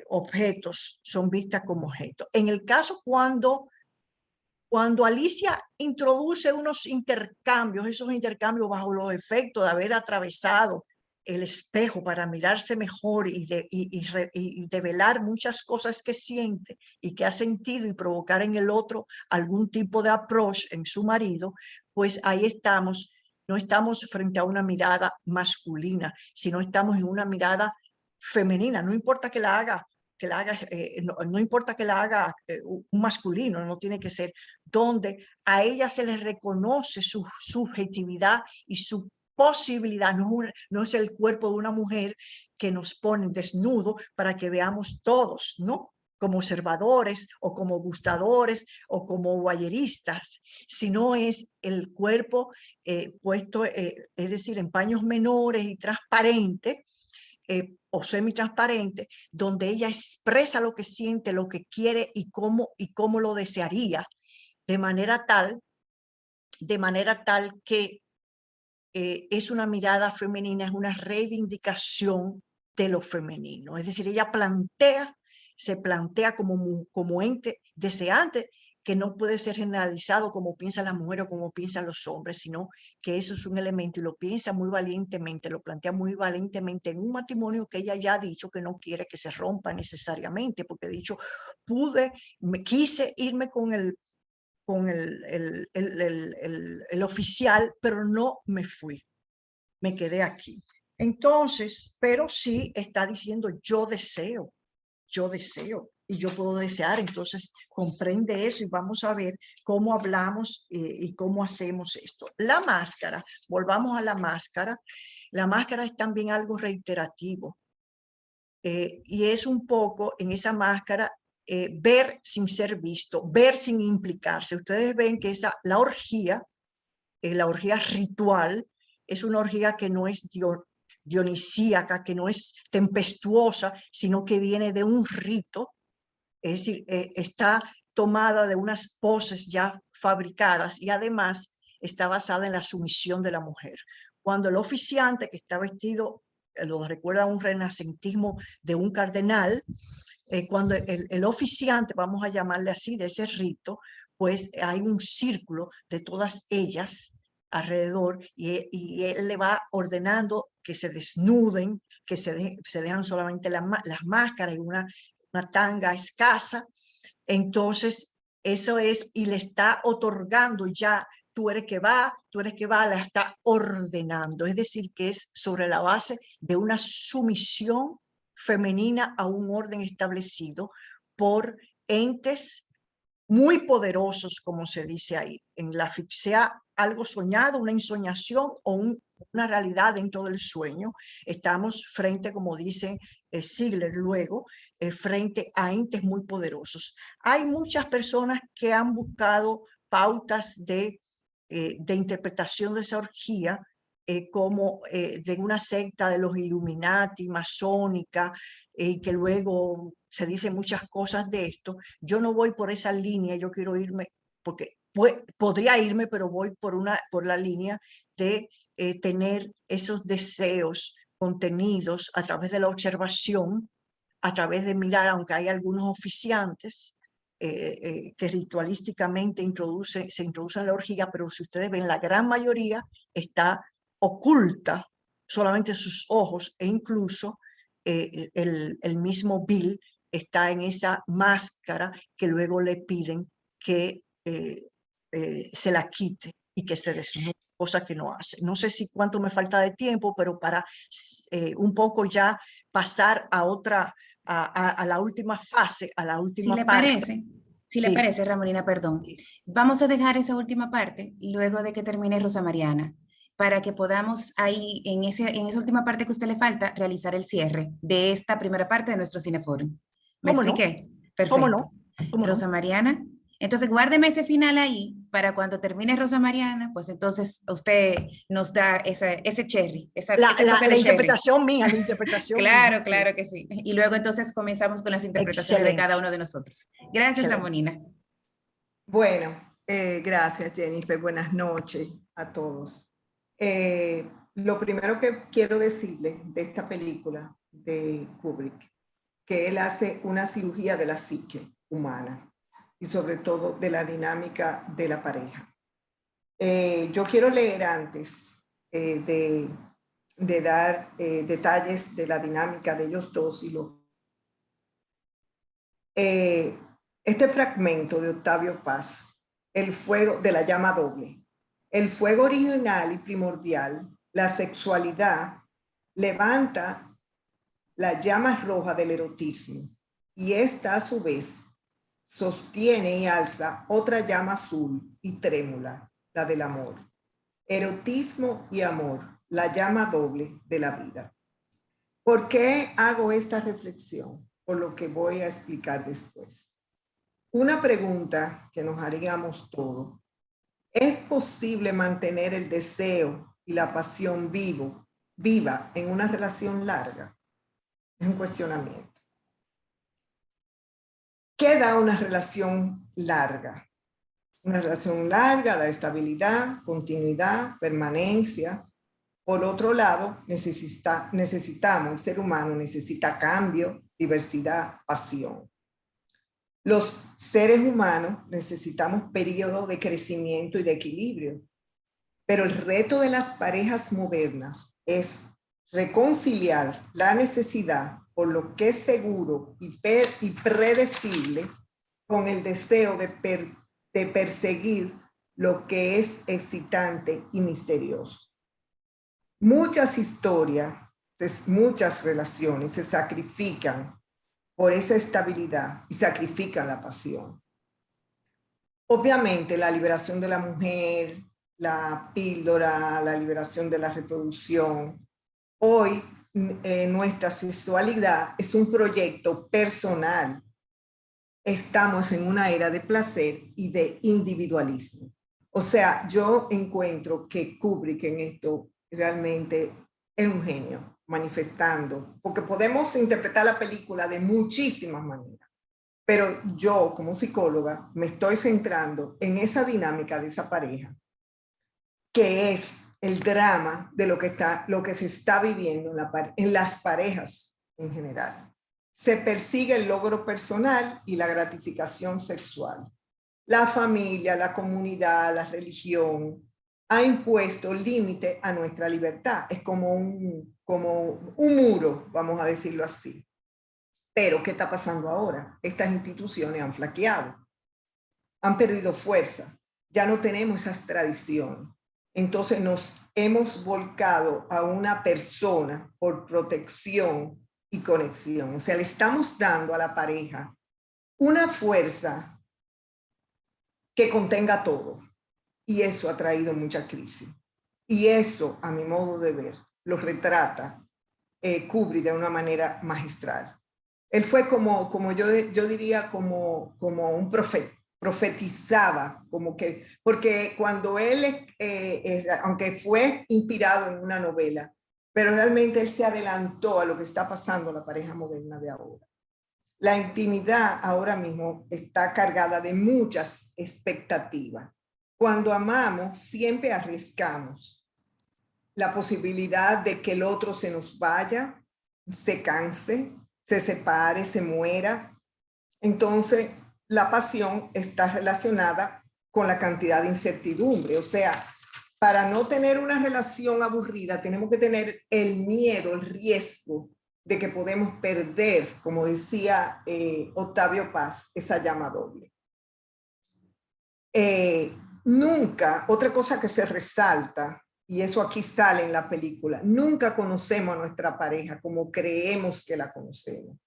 objetos, son vistas como objetos. En el caso cuando Alicia introduce unos intercambios, esos intercambios bajo los efectos de haber atravesado el espejo para mirarse mejor y develar muchas cosas que siente y que ha sentido, y provocar en el otro algún tipo de approach en su marido, pues ahí estamos, no estamos frente a una mirada masculina, sino estamos en una mirada femenina. No importa que la haga, no importa que la haga un masculino, no tiene que ser, donde a ella se le reconoce su subjetividad y su posibilidad. No es el cuerpo de una mujer que nos pone desnudo para que veamos todos, ¿no?, como observadores o como gustadores o como voyeristas, sino es el cuerpo puesto, es decir, en paños menores y transparente, o semitransparente, donde ella expresa lo que siente, lo que quiere y cómo lo desearía, de manera tal que es una mirada femenina, es una reivindicación de lo femenino. Es decir, ella se plantea como ente deseante, que no puede ser generalizado como piensan las mujeres o como piensan los hombres, sino que eso es un elemento y lo piensa muy valientemente, lo plantea muy valientemente en un matrimonio que ella ya ha dicho que no quiere que se rompa necesariamente, porque ha dicho, quise irme con el oficial, pero no me fui, me quedé aquí. Entonces, pero sí está diciendo yo deseo, y yo puedo desear. Entonces comprende eso y vamos a ver cómo hablamos y cómo hacemos esto. La máscara, volvamos a la máscara es también algo reiterativo y es un poco en esa máscara ver sin ser visto, ver sin implicarse. Ustedes ven que la orgía ritual es una orgía que no es dionisíaca, que no es tempestuosa, sino que viene de un rito, es decir, está tomada de unas poses ya fabricadas y además está basada en la sumisión de la mujer. Cuando el oficiante, que está vestido, lo recuerda un renacentismo de un cardenal, cuando el oficiante, vamos a llamarle así, de ese rito, pues hay un círculo de todas ellas alrededor y él le va ordenando que se desnuden, que se dejan solamente las máscaras y una tanga escasa. Entonces, eso es, y le está otorgando ya, tú eres que va, la está ordenando. Es decir, que es sobre la base de una sumisión femenina a un orden establecido por entes muy poderosos, como se dice ahí, sea algo soñado, una ensoñación o una realidad dentro del sueño. Estamos frente, como dice Ziegler luego, frente a entes muy poderosos. Hay muchas personas que han buscado pautas de interpretación de esa orgía como de una secta de los Illuminati, masónica, que luego se dicen muchas cosas de esto. Yo no voy por esa línea, yo quiero irme, porque podría irme, pero voy por la línea de tener esos deseos contenidos a través de la observación, a través de mirar, aunque hay algunos oficiantes que ritualísticamente se introducen en la orgía, pero si ustedes ven, la gran mayoría está oculta, solamente sus ojos, e incluso el mismo Bill está en esa máscara que luego le piden que se la quite y que se desnude, cosa que no hace. No sé si cuánto me falta de tiempo, pero para un poco ya pasar a otra, a la última fase, a la última parte. Si le parece, Ramolina, perdón. Vamos a dejar esa última parte luego de que termine Rosa Mariana, para que podamos ahí, en esa última parte que a usted le falta, realizar el cierre de esta primera parte de nuestro Cineforum. ¿Me expliqué? No? Perfecto. ¿Cómo no? Rosa Mariana. Entonces, guárdeme ese final ahí para cuando termine Rosa Mariana, pues entonces usted nos da ese cherry. La interpretación mía, la interpretación Claro, mía, claro que sí. Y luego entonces comenzamos con las interpretaciones de cada uno de nosotros. Gracias, Ramonina. Bueno, gracias, Jennifer. Buenas noches a todos. Lo primero que quiero decirles de esta película de Kubrick, que él hace una cirugía de la psique humana y sobre todo de la dinámica de la pareja. Yo quiero leer antes de dar detalles de la dinámica de ellos dos y este fragmento de Octavio Paz, el fuego de la llama doble. El fuego original y primordial, la sexualidad, levanta la llama roja del erotismo y esta a su vez sostiene y alza otra llama azul y trémula, la del amor. Erotismo y amor, la llama doble de la vida. ¿Por qué hago esta reflexión? Por lo que voy a explicar después. Una pregunta que nos haríamos todos. ¿Es posible mantener el deseo y la pasión viva en una relación larga? Es un cuestionamiento. ¿Qué da una relación larga? Una relación larga da estabilidad, continuidad, permanencia. Por otro lado, necesitamos, el ser humano necesita cambio, diversidad, pasión. Los seres humanos necesitamos periodos de crecimiento y de equilibrio, pero el reto de las parejas modernas es reconciliar la necesidad por lo que es seguro y predecible con el deseo de perseguir lo que es excitante y misterioso. Muchas historias, muchas relaciones se sacrifican por esa estabilidad y sacrifican la pasión. Obviamente la liberación de la mujer, la píldora, la liberación de la reproducción. Hoy nuestra sexualidad es un proyecto personal. Estamos en una era de placer y de individualismo. O sea, yo encuentro que Kubrick en esto realmente es un genio, manifestando, porque podemos interpretar la película de muchísimas maneras, pero yo como psicóloga me estoy centrando en esa dinámica de esa pareja, que es el drama de lo que se está viviendo en las parejas en general. Se persigue el logro personal y la gratificación sexual. La familia, la comunidad, la religión ha impuesto límite a nuestra libertad. Es como un muro, vamos a decirlo así. Pero, ¿qué está pasando ahora? Estas instituciones han flaqueado, han perdido fuerza, ya no tenemos esas tradiciones. Entonces nos hemos volcado a una persona por protección y conexión. O sea, le estamos dando a la pareja una fuerza que contenga todo. Y eso ha traído mucha crisis. Y eso, a mi modo de ver, lo retrata Kubrick de una manera magistral. Él fue como yo diría, como un profeta. Profetizaba, porque cuando él, aunque fue inspirado en una novela, pero realmente él se adelantó a lo que está pasando en la pareja moderna de ahora. La intimidad ahora mismo está cargada de muchas expectativas. Cuando amamos, siempre arriesgamos la posibilidad de que el otro se nos vaya, se canse, se separe, se muera. Entonces, la pasión está relacionada con la cantidad de incertidumbre. O sea, para no tener una relación aburrida, tenemos que tener el miedo, el riesgo de que podemos perder, como decía Octavio Paz, esa llama doble. Nunca, otra cosa que se resalta, y eso aquí sale en la película, nunca conocemos a nuestra pareja como creemos que la conocemos.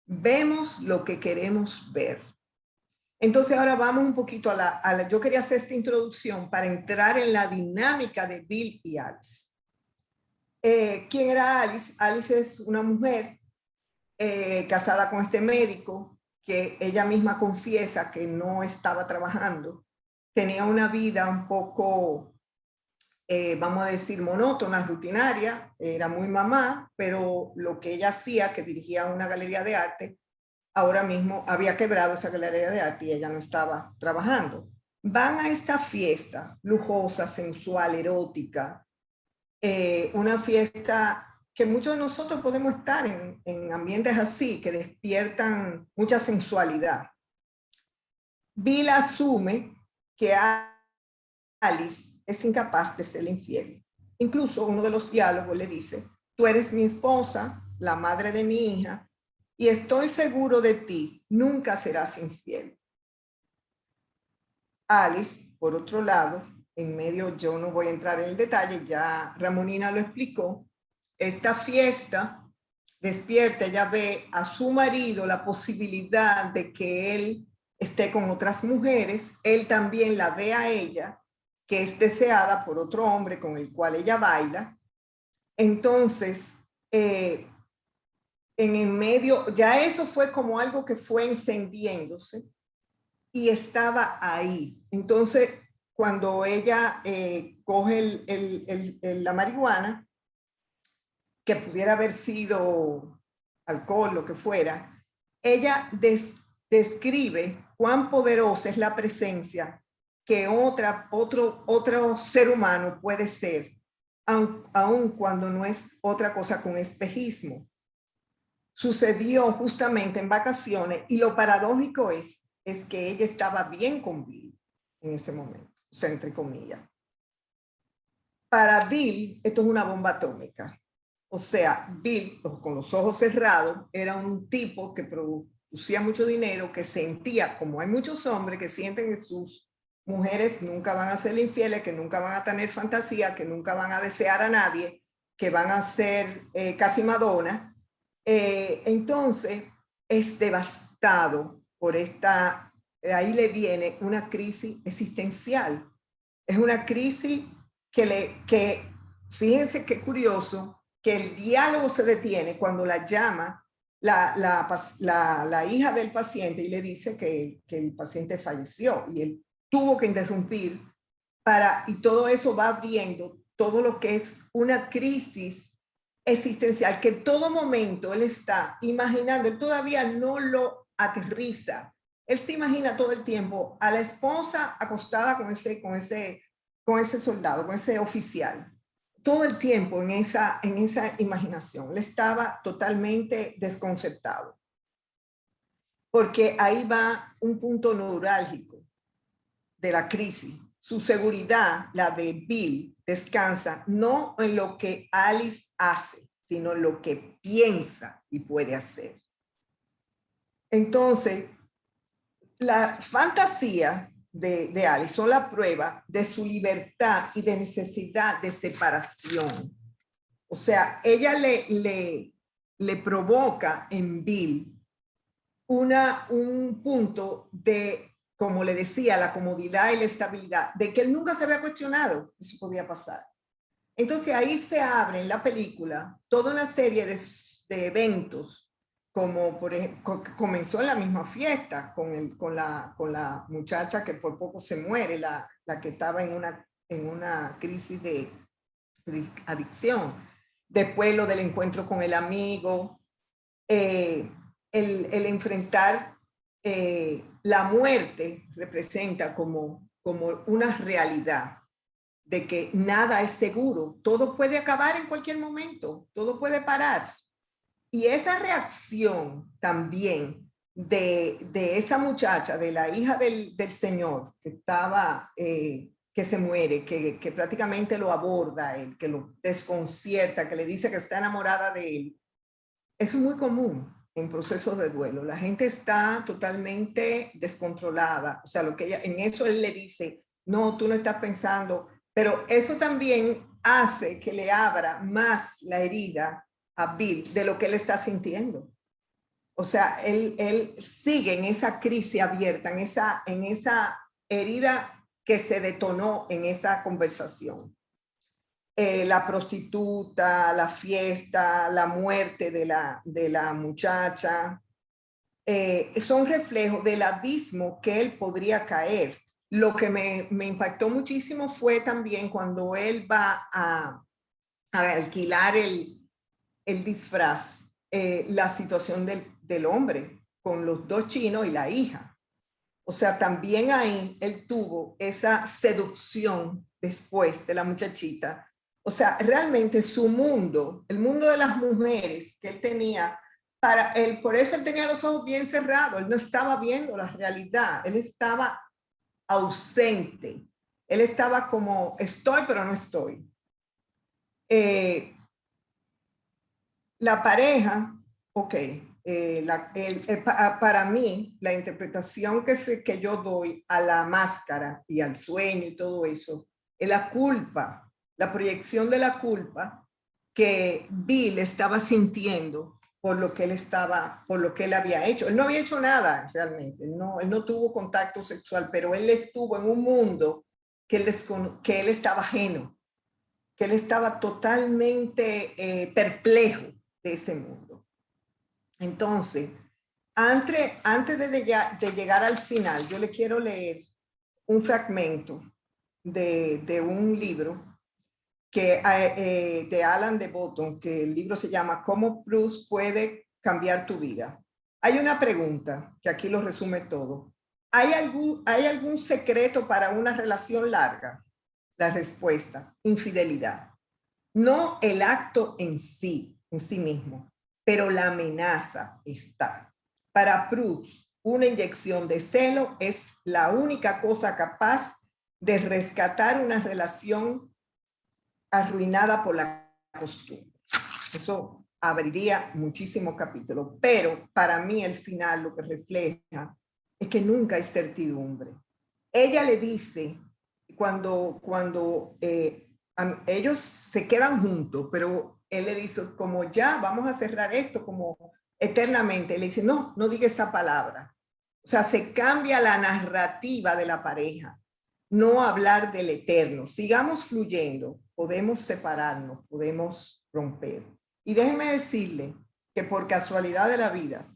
Vemos lo que queremos ver. Entonces ahora vamos un poquito yo quería hacer esta introducción para entrar en la dinámica de Bill y Alice. ¿Quién era Alice? Alice es una mujer casada con este médico que ella misma confiesa que no estaba trabajando. Tenía una vida un poco, vamos a decir, monótona, rutinaria. Era muy mamá, pero lo que ella hacía, que dirigía una galería de arte, ahora mismo había quebrado esa galería de arte y ella no estaba trabajando. Van a esta fiesta lujosa, sensual, erótica, una fiesta que muchos de nosotros podemos estar en ambientes así, que despiertan mucha sensualidad. Bill asume que Alice es incapaz de ser infiel. Incluso uno de los diálogos le dice: tú eres mi esposa, la madre de mi hija, y estoy seguro de ti, nunca serás infiel. Alice, por otro lado, en medio, yo no voy a entrar en el detalle, ya Ramonina lo explicó, esta fiesta despierta, ella ve a su marido la posibilidad de que él esté con otras mujeres, él también la ve a ella, que es deseada por otro hombre con el cual ella baila. Entonces, en el medio, ya eso fue como algo que fue encendiéndose y estaba ahí. Entonces, cuando ella coge la marihuana, que pudiera haber sido alcohol, lo que fuera, ella describe cuán poderosa es la presencia que otro ser humano puede ser, aun cuando no es otra cosa que un espejismo. sucedió justamente en vacaciones y lo paradójico es que ella estaba bien con Bill en ese momento, o sea, entre comillas. Para Bill, esto es una bomba atómica. O sea, Bill, con los ojos cerrados, era un tipo que producía mucho dinero, que sentía, como hay muchos hombres que sienten que sus mujeres nunca van a ser infieles, que nunca van a tener fantasía, que nunca van a desear a nadie, que van a ser casi Madonna. Entonces, es devastado por esta, ahí le viene una crisis existencial. Es una crisis que fíjense qué curioso, que el diálogo se detiene cuando la llama la hija del paciente y le dice que el paciente falleció y él tuvo que interrumpir y todo eso va abriendo todo lo que es una crisis existencial que en todo momento él está imaginando, él todavía no lo aterriza, él se imagina todo el tiempo a la esposa acostada con ese soldado, con ese oficial, todo el tiempo en esa imaginación. Él estaba totalmente desconcertado. Porque ahí va un punto neurálgico de la crisis. Su seguridad, la de Bill, descansa no en lo que Alice hace, sino en lo que piensa y puede hacer. Entonces, la fantasía de Alice son la prueba de su libertad y de necesidad de separación. O sea, ella le provoca en Bill un punto de, como le decía, la comodidad y la estabilidad, de que él nunca se había cuestionado que eso podía pasar. Entonces ahí se abre en la película toda una serie de eventos, como por ejemplo, comenzó en la misma fiesta con la muchacha que por poco se muere, la que estaba en una crisis de adicción. Después lo del encuentro con el amigo, el enfrentar la muerte representa como una realidad de que nada es seguro, todo puede acabar en cualquier momento, todo puede parar. Y esa reacción también de esa muchacha, de la hija del señor que estaba, que se muere, que prácticamente lo aborda él, que lo desconcierta, que le dice que está enamorada de él, eso es muy común en procesos de duelo. La gente está totalmente descontrolada. O sea, en eso él le dice, no, tú no estás pensando, pero eso también hace que le abra más la herida a Bill de lo que él está sintiendo. O sea, él sigue en esa crisis abierta, en esa herida que se detonó en esa conversación. La prostituta, la fiesta, la muerte de la muchacha, son reflejos del abismo que él podría caer. Lo que me impactó muchísimo fue también cuando él va a alquilar el disfraz, la situación del hombre con los dos chinos y la hija. O sea, también ahí él tuvo esa seducción después de la muchachita. O sea, realmente su mundo, el mundo de las mujeres que él tenía, para él, por eso él tenía los ojos bien cerrados, él no estaba viendo la realidad, él estaba ausente, él estaba como estoy pero no estoy. La pareja, ok, para mí la interpretación que yo doy a la máscara y al sueño y todo eso, es la culpa, la proyección de la culpa que Bill estaba sintiendo por lo que él había hecho. Él no había hecho nada realmente, él no tuvo contacto sexual, pero él estuvo en un mundo que él estaba ajeno, que él estaba totalmente perplejo de ese mundo. Entonces, antes de llegar al final, yo le quiero leer un fragmento de un libro de Alan de Botton, que el libro se llama ¿Cómo Bruce puede cambiar tu vida? Hay una pregunta que aquí lo resume todo. ¿Hay algún secreto para una relación larga? La respuesta, infidelidad. No el acto en sí mismo, pero la amenaza está. Para Proust, una inyección de celo es la única cosa capaz de rescatar una relación arruinada por la costumbre. Eso abriría muchísimos capítulos, pero para mí el final lo que refleja es que nunca hay certidumbre. Ella le dice, cuando ellos se quedan juntos, pero él le dice, como ya vamos a cerrar esto como eternamente, le dice, no, no diga esa palabra. O sea, se cambia la narrativa de la pareja, no hablar del eterno. Sigamos fluyendo, podemos separarnos, podemos romper. Y déjenme decirle que por casualidad de la vida,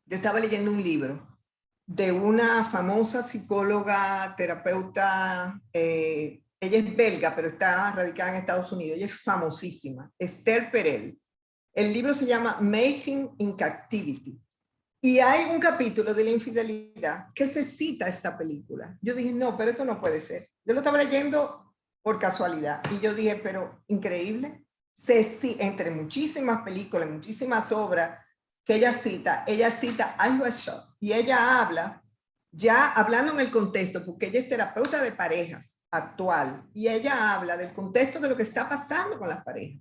yo estaba leyendo un libro de una famosa psicóloga, terapeuta, ella es belga, pero está radicada en Estados Unidos, ella es famosísima, Esther Perel. El libro se llama Mating in Captivity. Y hay un capítulo de la infidelidad que se cita esta película. Yo dije, no, pero esto no puede ser. Yo lo estaba leyendo por casualidad y yo dije, pero increíble. Entre muchísimas películas, muchísimas obras que ella cita I Was Shocked. Y ella habla, ya hablando en el contexto, porque ella es terapeuta de parejas actual, y ella habla del contexto de lo que está pasando con las parejas.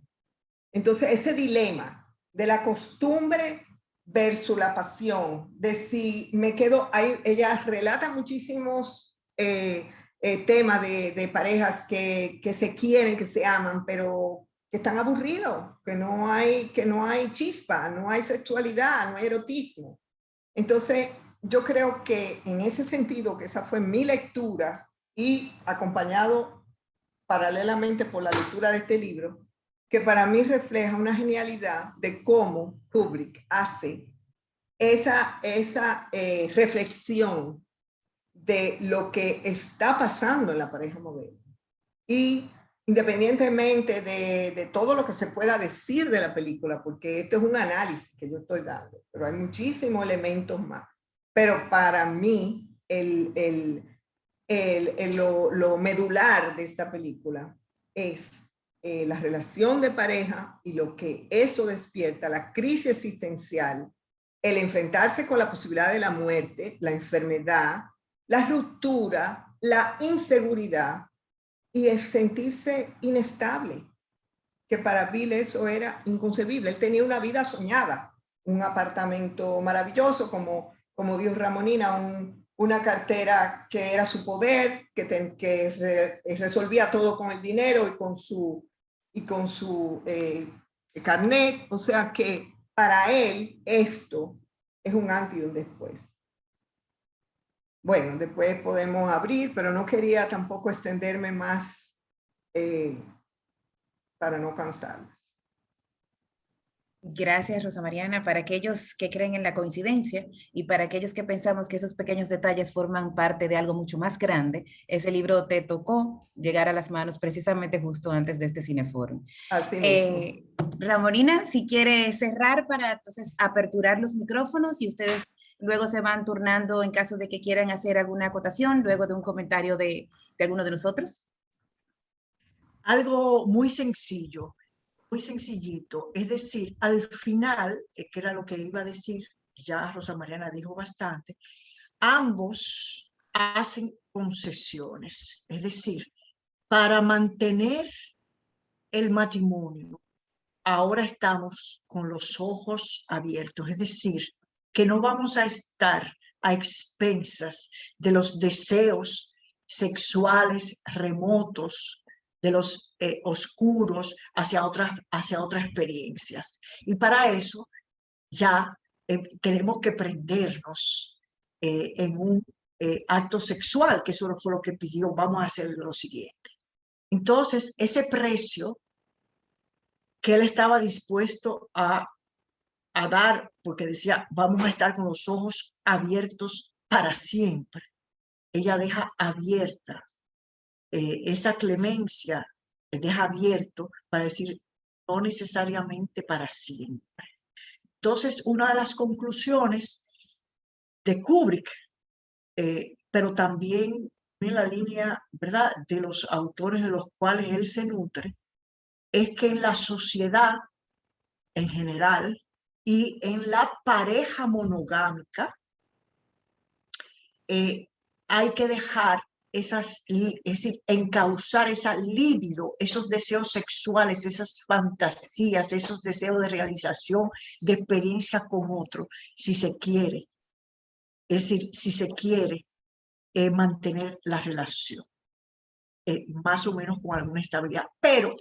Entonces, ese dilema de la costumbre versus la pasión, de si me quedo ahí, ella relata muchísimos temas de parejas que se quieren, que se aman, pero que están aburridos, que no hay chispa, no hay sexualidad, no hay erotismo. Entonces, yo creo que en ese sentido, que esa fue mi lectura y acompañado paralelamente por la lectura de este libro, que para mí refleja una genialidad de cómo Kubrick hace esa reflexión de lo que está pasando en la pareja moderna. Y independientemente de todo lo que se pueda decir de la película, porque esto es un análisis que yo estoy dando, pero hay muchísimos elementos más. Pero para mí, lo medular de esta película es la relación de pareja y lo que eso despierta, la crisis existencial, el enfrentarse con la posibilidad de la muerte, la enfermedad, la ruptura, la inseguridad y el sentirse inestable, que para Bill eso era inconcebible. Él tenía una vida soñada, un apartamento maravilloso, como dijo Ramonina, una cartera que era su poder, que resolvía todo con el dinero y con su carnet. O sea que para él esto es un antes y un después. Bueno, después podemos abrir, pero no quería tampoco extenderme más para no cansarlas. Gracias, Rosa Mariana. Para aquellos que creen en la coincidencia y para aquellos que pensamos que esos pequeños detalles forman parte de algo mucho más grande, ese libro te tocó llegar a las manos precisamente justo antes de este Cineforum. Así mismo. Ramonina, si quiere cerrar para entonces aperturar los micrófonos y ustedes luego se van turnando en caso de que quieran hacer alguna acotación, luego de un comentario de alguno de nosotros. Algo muy sencillo, muy sencillito. Es decir, al final, que era lo que iba a decir, ya Rosa Mariana dijo bastante, ambos hacen concesiones. Es decir, para mantener el matrimonio, ahora estamos con los ojos abiertos. Es decir, que no vamos a estar a expensas de los deseos sexuales remotos, de los oscuros hacia otras experiencias. Y para eso ya tenemos que prendernos en un acto sexual, que eso fue lo que pidió, vamos a hacer lo siguiente. Entonces, ese precio que él estaba dispuesto a dar, porque decía, vamos a estar con los ojos abiertos para siempre. Ella deja abierta esa clemencia, deja abierto para decir, no necesariamente para siempre. Entonces, una de las conclusiones de Kubrick, pero también en la línea, ¿verdad?, de los autores de los cuales él se nutre, es que en la sociedad en general Y en la pareja monogámica hay que dejar es decir, encauzar esa libido, esos deseos sexuales, esas fantasías, esos deseos de realización, de experiencia con otro, si se quiere. Es decir, si se quiere mantener la relación, más o menos con alguna estabilidad. Pero,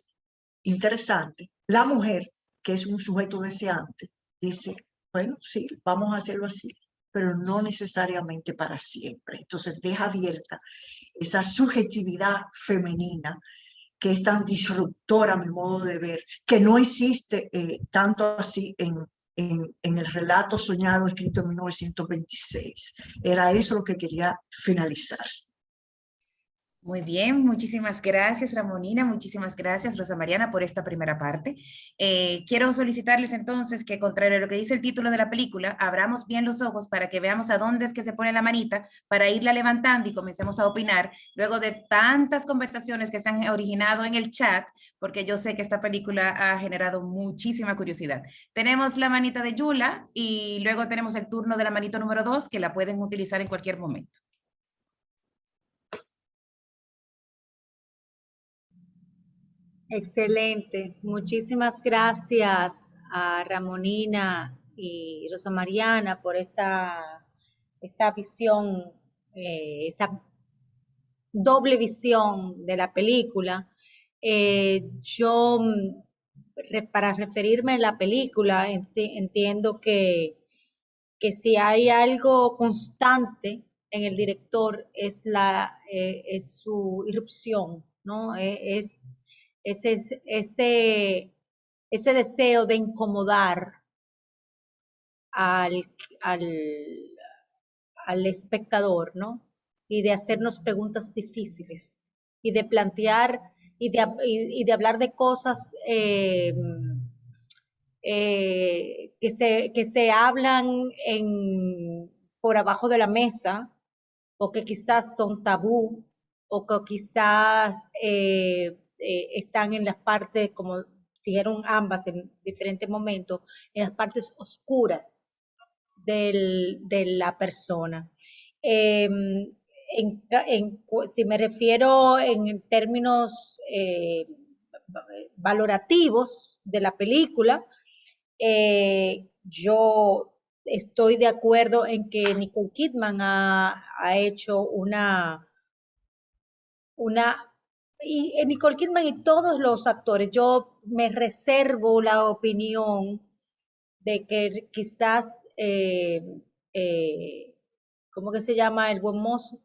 interesante, la mujer, que es un sujeto deseante, dice, bueno, sí, vamos a hacerlo así, pero no necesariamente para siempre. Entonces deja abierta esa subjetividad femenina que es tan disruptora a mi modo de ver, que no existe tanto así en el relato soñado escrito en 1926. Era eso lo que quería finalizar. Muy bien, muchísimas gracias, Ramonina, muchísimas gracias, Rosa Mariana, por esta primera parte. Quiero solicitarles entonces que, contrario a lo que dice el título de la película, abramos bien los ojos para que veamos a dónde es que se pone la manita, para irla levantando y comencemos a opinar, luego de tantas conversaciones que se han originado en el chat, porque yo sé que esta película ha generado muchísima curiosidad. Tenemos la manita de Yula y luego tenemos el turno de la manito número 2, que la pueden utilizar en cualquier momento. Excelente. Muchísimas gracias a Ramonina y Rosa Mariana por esta visión, esta doble visión de la película. Yo, para referirme a la película, entiendo que si hay algo constante en el director es su irrupción, ¿no? Ese deseo de incomodar al, al, al espectador, ¿no? Y de hacernos preguntas difíciles y de plantear y de hablar de cosas que se hablan por abajo de la mesa o que quizás son tabú o que quizás están en las partes, como dijeron ambas en diferentes momentos, en las partes oscuras de la persona. Si me refiero en términos valorativos de la película, yo estoy de acuerdo en que Nicole Kidman ha hecho y Nicole Kidman y todos los actores, yo me reservo la opinión de que quizás, ¿cómo que se llama el buen mozo?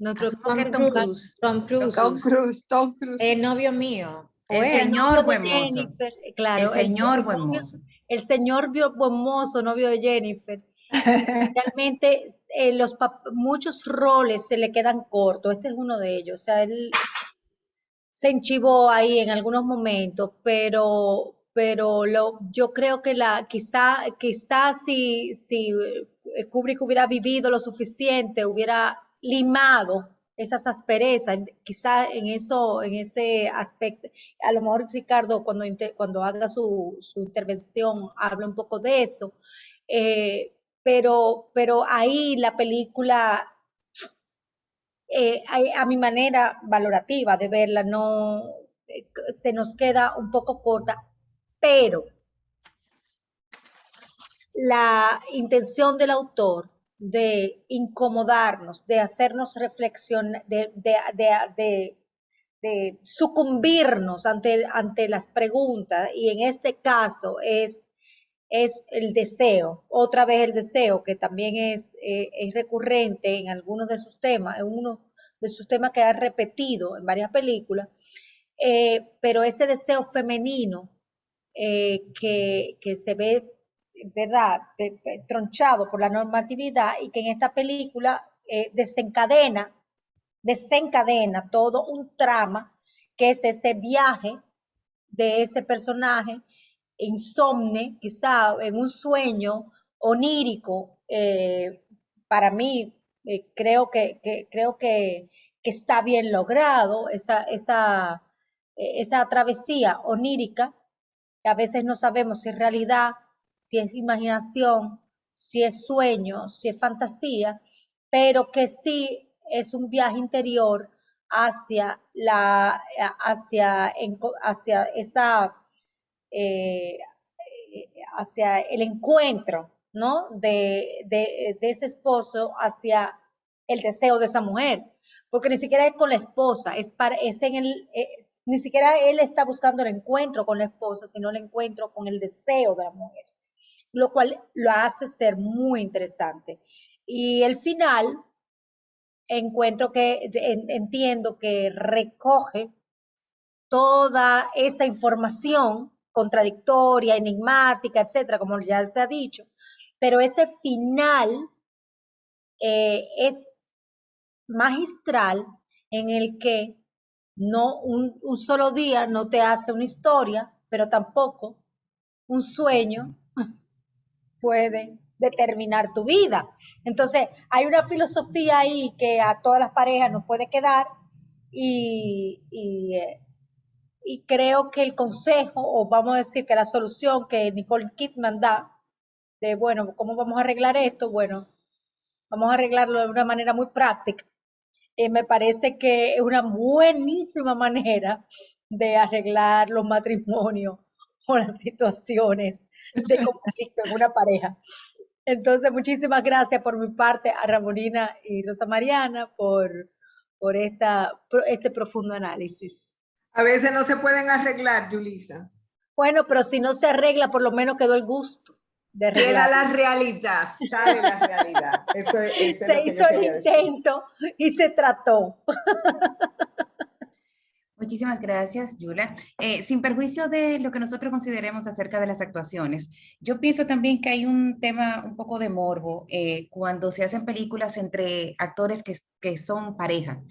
Asumo que Tom Cruise. Tom Cruise. Tom Cruise, Tom Cruise. El novio mío. El Bueno, señor buen mozo. Jennifer, claro, el señor buen mozo. El señor buen mozo, novio de Jennifer. Realmente muchos roles se le quedan cortos. Este es uno de ellos. O sea, él se enchivó ahí en algunos momentos, pero yo creo que quizá si Kubrick hubiera vivido lo suficiente, hubiera limado esas asperezas, quizá en ese aspecto. A lo mejor Ricardo cuando haga su intervención habla un poco de eso, pero ahí la película, a mi manera valorativa de verla, no se nos queda un poco corta, pero la intención del autor de incomodarnos, de hacernos reflexionar, de sucumbirnos ante las preguntas, y en este caso es el deseo, otra vez el deseo, que también es recurrente en algunos de sus temas, en uno de sus temas que ha repetido en varias películas, pero ese deseo femenino que se ve, ¿verdad?, tronchado por la normatividad y que en esta película desencadena todo un trama que es ese viaje de ese personaje insomne, quizá en un sueño onírico. Para mí, creo que está bien logrado esa travesía onírica que a veces no sabemos si es realidad, si es imaginación, si es sueño, si es fantasía, pero que sí es un viaje interior hacia hacia esa eh, hacia el encuentro, ¿no? De ese esposo hacia el deseo de esa mujer, porque ni siquiera es con la esposa, es en ni siquiera él está buscando el encuentro con la esposa, sino el encuentro con el deseo de la mujer, lo cual lo hace ser muy interesante. Y el final, entiendo que recoge toda esa información contradictoria, enigmática, etcétera, como ya se ha dicho, pero ese final es magistral en el que no un solo día no te hace una historia, pero tampoco un sueño puede determinar tu vida. Entonces, hay una filosofía ahí que a todas las parejas nos puede quedar y creo que el consejo, o vamos a decir que la solución que Nicole Kidman da, de, bueno, ¿cómo vamos a arreglar esto? Bueno, vamos a arreglarlo de una manera muy práctica. Me parece que es una buenísima manera de arreglar los matrimonios o las situaciones de conflicto en una pareja. Entonces, muchísimas gracias por mi parte a Ramonina y Rosa Mariana por este profundo análisis. A veces no se pueden arreglar, Yulisa. Bueno, pero si no se arregla, por lo menos quedó el gusto de arreglar. Queda la realidad, sale la realidad. Eso es se lo que hizo yo el quería intento y se trató. Muchísimas gracias, Yula. Sin perjuicio de lo que nosotros consideremos acerca de las actuaciones, yo pienso también que hay un tema un poco de morbo cuando se hacen películas entre actores que son pareja,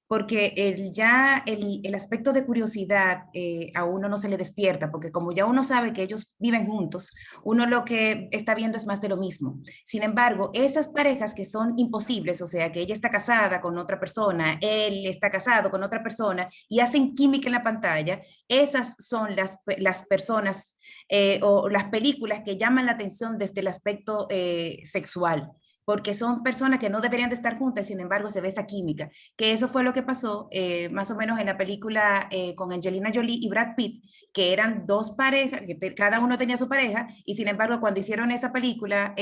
porque el aspecto de curiosidad a uno no se le despierta, porque como ya uno sabe que ellos viven juntos, uno lo que está viendo es más de lo mismo. Sin embargo, esas parejas que son imposibles, o sea, que ella está casada con otra persona, él está casado con otra persona y hacen química en la pantalla, esas son las personas o las películas que llaman la atención desde el aspecto sexual, porque son personas que no deberían de estar juntas, sin embargo se ve esa química, que eso fue lo que pasó más o menos en la película con Angelina Jolie y Brad Pitt, que eran dos parejas, que cada uno tenía su pareja, y sin embargo cuando hicieron esa película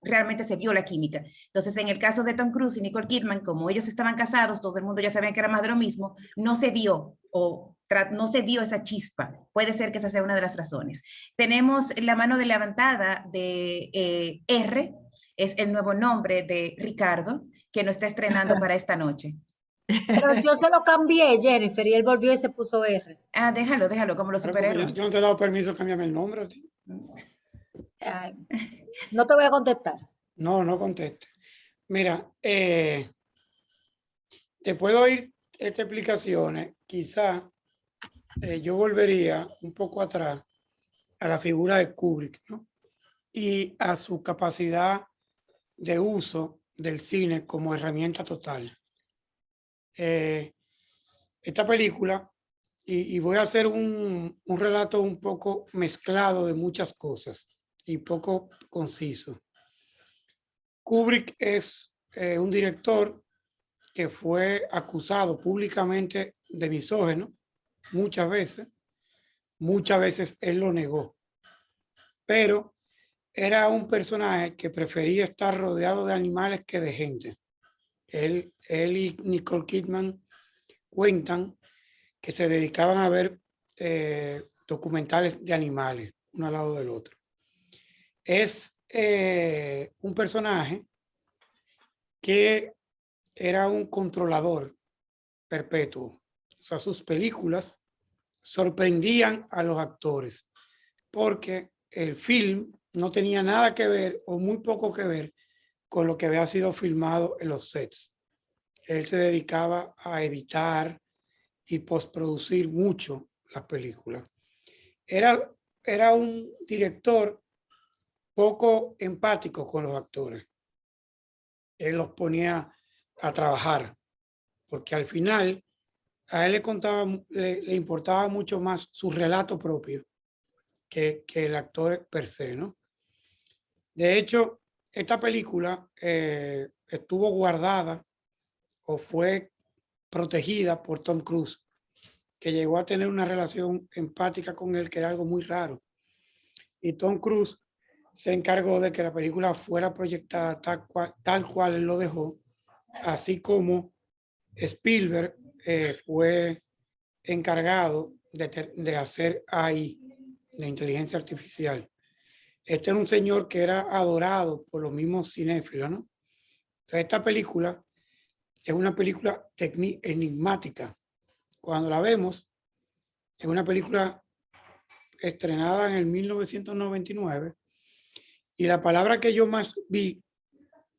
realmente se vio la química. Entonces en el caso de Tom Cruise y Nicole Kidman, como ellos estaban casados, todo el mundo ya sabía que era más de lo mismo, no se vio no se vio esa chispa. Puede ser que esa sea una de las razones. Tenemos la mano de levantada de R, es el nuevo nombre de Ricardo, que nos está estrenando para esta noche. Pero yo se lo cambié, Jennifer, y él volvió y se puso R. Ah, déjalo, como los superhéroes. Yo no te he dado permiso de cambiarme el nombre a ti. Ay, no te voy a contestar. No conteste. Mira, después de oír estas explicaciones, quizá yo volvería un poco atrás a la figura de Kubrick, ¿no? Y a su capacidad de uso del cine como herramienta total. Esta película, y voy a hacer un relato un poco mezclado de muchas cosas y poco conciso. Kubrick es un director que fue acusado públicamente de misógino muchas veces él lo negó, pero era un personaje que prefería estar rodeado de animales que de gente. Él y Nicole Kidman cuentan que se dedicaban a ver documentales de animales, uno al lado del otro. Es un personaje que era un controlador perpetuo. O sea, sus películas sorprendían a los actores porque el film no tenía nada que ver o muy poco que ver con lo que había sido filmado en los sets. Él se dedicaba a editar y postproducir mucho las películas. Era un director poco empático con los actores. Él los ponía a trabajar porque al final a él le importaba mucho más su relato propio que el actor per se, ¿no? De hecho, esta película estuvo guardada o fue protegida por Tom Cruise, que llegó a tener una relación empática con él, que era algo muy raro. Y Tom Cruise se encargó de que la película fuera proyectada tal cual él lo dejó, así como Spielberg fue encargado de hacer AI, de inteligencia artificial. Este era un señor que era adorado por los mismos cinéfilos, ¿no? Entonces, esta película es una película enigmática. Cuando la vemos, es una película estrenada en el 1999 y la palabra que yo más vi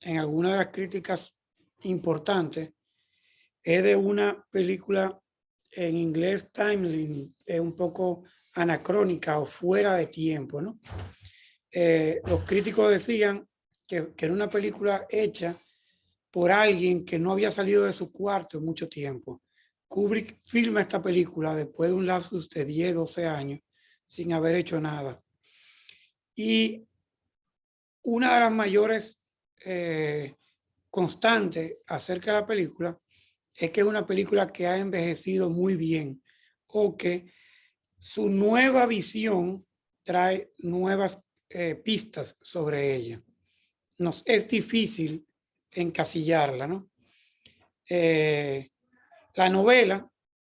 en alguna de las críticas importantes es de una película en inglés timely, un poco anacrónica o fuera de tiempo, ¿no? Los críticos decían que era una película hecha por alguien que no había salido de su cuarto en mucho tiempo. Kubrick filma esta película después de un lapsus de 10, 12 años sin haber hecho nada. Y una de las mayores constantes acerca de la película es que es una película que ha envejecido muy bien o que su nueva visión trae nuevas pistas sobre ella. Nos es difícil encasillarla, ¿no? La novela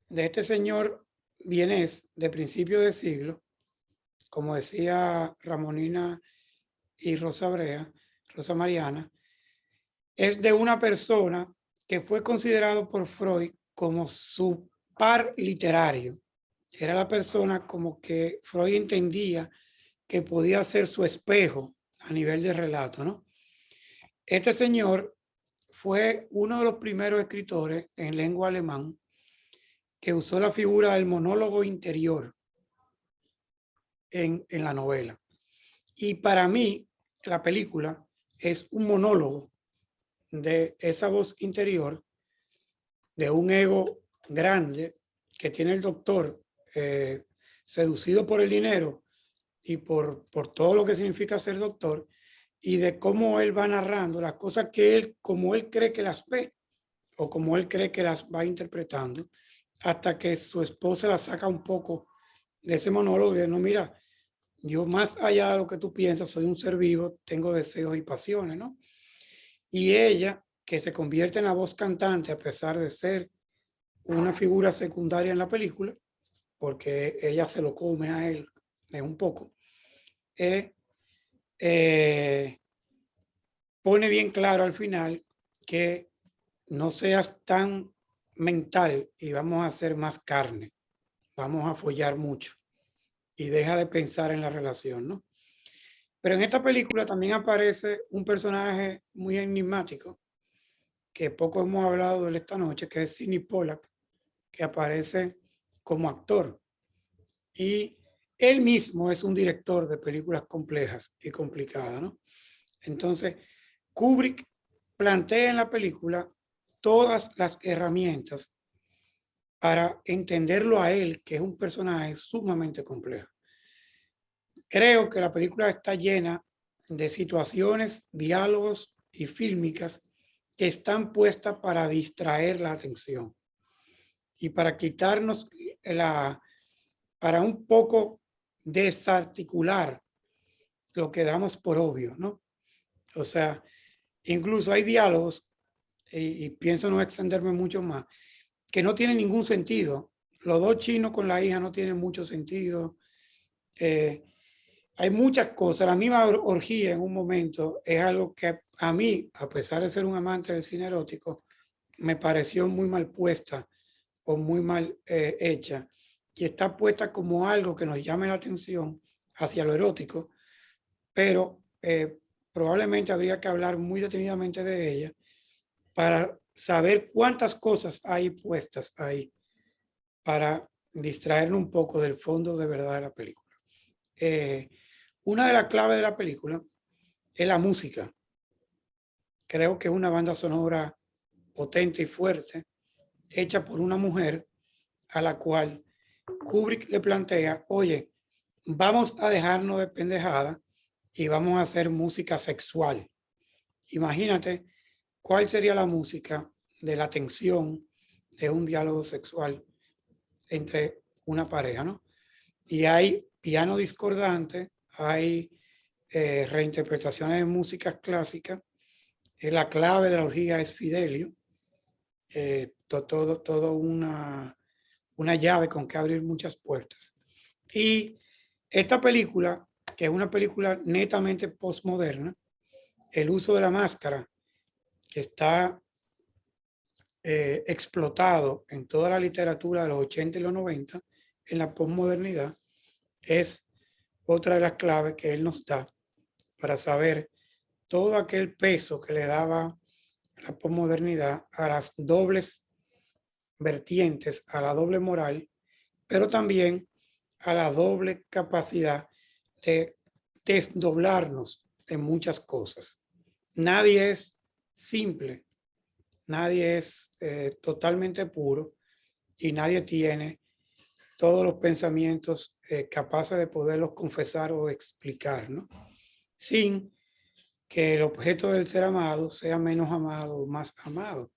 de este señor vienés de principio de siglo, como decía Ramonina y Rosa Mariana, es de una persona que fue considerado por Freud como su par literario. Era la persona como que Freud entendía que podía ser su espejo a nivel de relato, ¿no? Este señor fue uno de los primeros escritores en lengua alemán que usó la figura del monólogo interior en la novela. Y para mí, la película es un monólogo de esa voz interior, de un ego grande que tiene el doctor, seducido por el dinero y por todo lo que significa ser doctor, y de cómo él va narrando las cosas que él, como él cree que las ve o como él cree que las va interpretando, hasta que su esposa la saca un poco de ese monólogo de no, mira, yo más allá de lo que tú piensas, soy un ser vivo, tengo deseos y pasiones, ¿no? Y ella, que se convierte en la voz cantante a pesar de ser una figura secundaria en la película, porque ella se lo come a él un poco, pone bien claro al final que no seas tan mental y vamos a hacer más carne, vamos a follar mucho y deja de pensar en la relación, ¿no? Pero en esta película también aparece un personaje muy enigmático que poco hemos hablado de él esta noche, que es Sidney Pollack, que aparece como actor. Y él mismo es un director de películas complejas y complicadas, ¿no? Entonces, Kubrick plantea en la película todas las herramientas para entenderlo a él, que es un personaje sumamente complejo. Creo que la película está llena de situaciones, diálogos y fílmicas que están puestas para distraer la atención y para quitarnos para un poco desarticular lo que damos por obvio, ¿no? O sea, incluso hay diálogos, y pienso no extenderme mucho más, que no tienen ningún sentido. Los dos chinos con la hija no tienen mucho sentido. Hay muchas cosas. La misma orgía en un momento es algo que a mí, a pesar de ser un amante del cine erótico, me pareció muy mal puesta o muy mal hecha. Y está puesta como algo que nos llame la atención hacia lo erótico, pero probablemente habría que hablar muy detenidamente de ella para saber cuántas cosas hay puestas ahí para distraernos un poco del fondo de verdad de la película. Una de las claves de la película es la música. Creo que es una banda sonora potente y fuerte, hecha por una mujer a la cual Kubrick le plantea, oye, vamos a dejarnos de pendejada y vamos a hacer música sexual. Imagínate cuál sería la música de la tensión de un diálogo sexual entre una pareja, ¿no? Y hay piano discordante, hay reinterpretaciones de músicas clásicas. La clave de la orgía es Fidelio. Todo una llave con que abrir muchas puertas. Y esta película, que es una película netamente postmoderna, el uso de la máscara, que está explotado en toda la literatura de los 80 y los 90, en la postmodernidad, es otra de las claves que él nos da para saber todo aquel peso que le daba la posmodernidad a las dobles vertientes, a la doble moral, pero también a la doble capacidad de desdoblarnos en muchas cosas. Nadie es simple, nadie es totalmente puro y nadie tiene todos los pensamientos capaces de poderlos confesar o explicar, ¿no? Sin que el objeto del ser amado sea menos amado o más amado.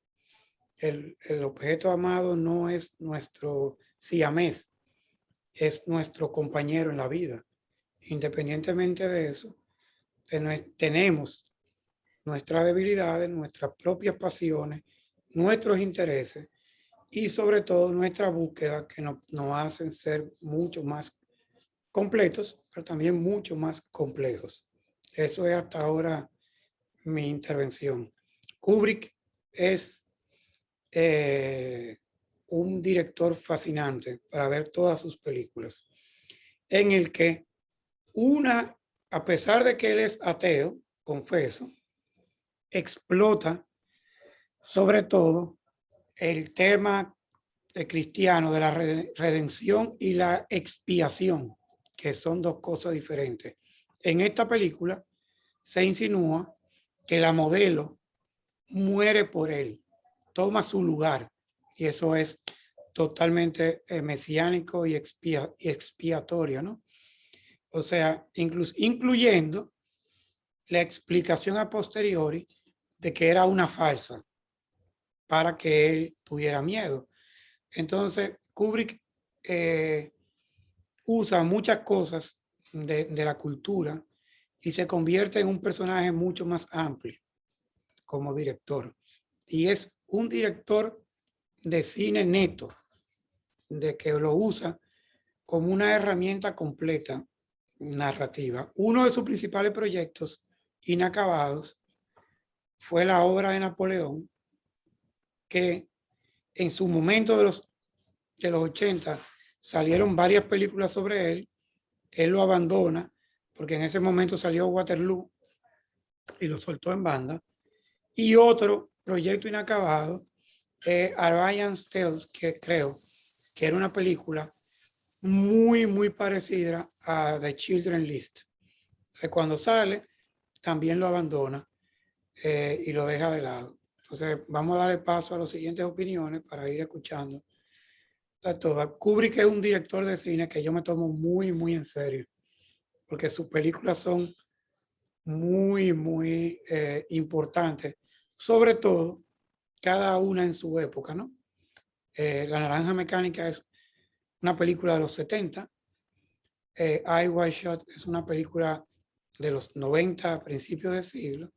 El objeto amado no es nuestro siamés, es nuestro compañero en la vida. Independientemente de eso, tenemos nuestras debilidades, nuestras propias pasiones, nuestros intereses y sobre todo nuestra búsqueda que nos hacen ser mucho más completos, pero también mucho más complejos. Eso es hasta ahora mi intervención. Kubrick es un director fascinante para ver todas sus películas, en el que a pesar de que él es ateo, confeso, explota sobre todo el tema cristiano de la redención y la expiación, que son dos cosas diferentes. En esta película se insinúa que la modelo muere por él, toma su lugar, y eso es totalmente mesiánico y expiatorio, ¿no? O sea, incluyendo la explicación a posteriori de que era una falsa para que él tuviera miedo. Entonces, Kubrick usa muchas cosas de la cultura y se convierte en un personaje mucho más amplio como director. Y es un director de cine neto, de que lo usa como una herramienta completa narrativa. Uno de sus principales proyectos inacabados fue la obra de Napoleón, que en su momento de los 80 salieron varias películas sobre él. Él lo abandona porque en ese momento salió Waterloo y lo soltó en banda. Y otro proyecto inacabado, Ryan's Tales, que creo que era una película muy parecida a The Children's List. Cuando sale, también lo abandona y lo deja de lado. Entonces, vamos a darle paso a las siguientes opiniones para ir escuchando todas. Kubrick es un director de cine que yo me tomo muy en serio, porque sus películas son muy importantes, sobre todo cada una en su época, ¿no? La Naranja Mecánica es una película de los 70, Eyes Wide Shut es una película de los 90, a principios del siglo,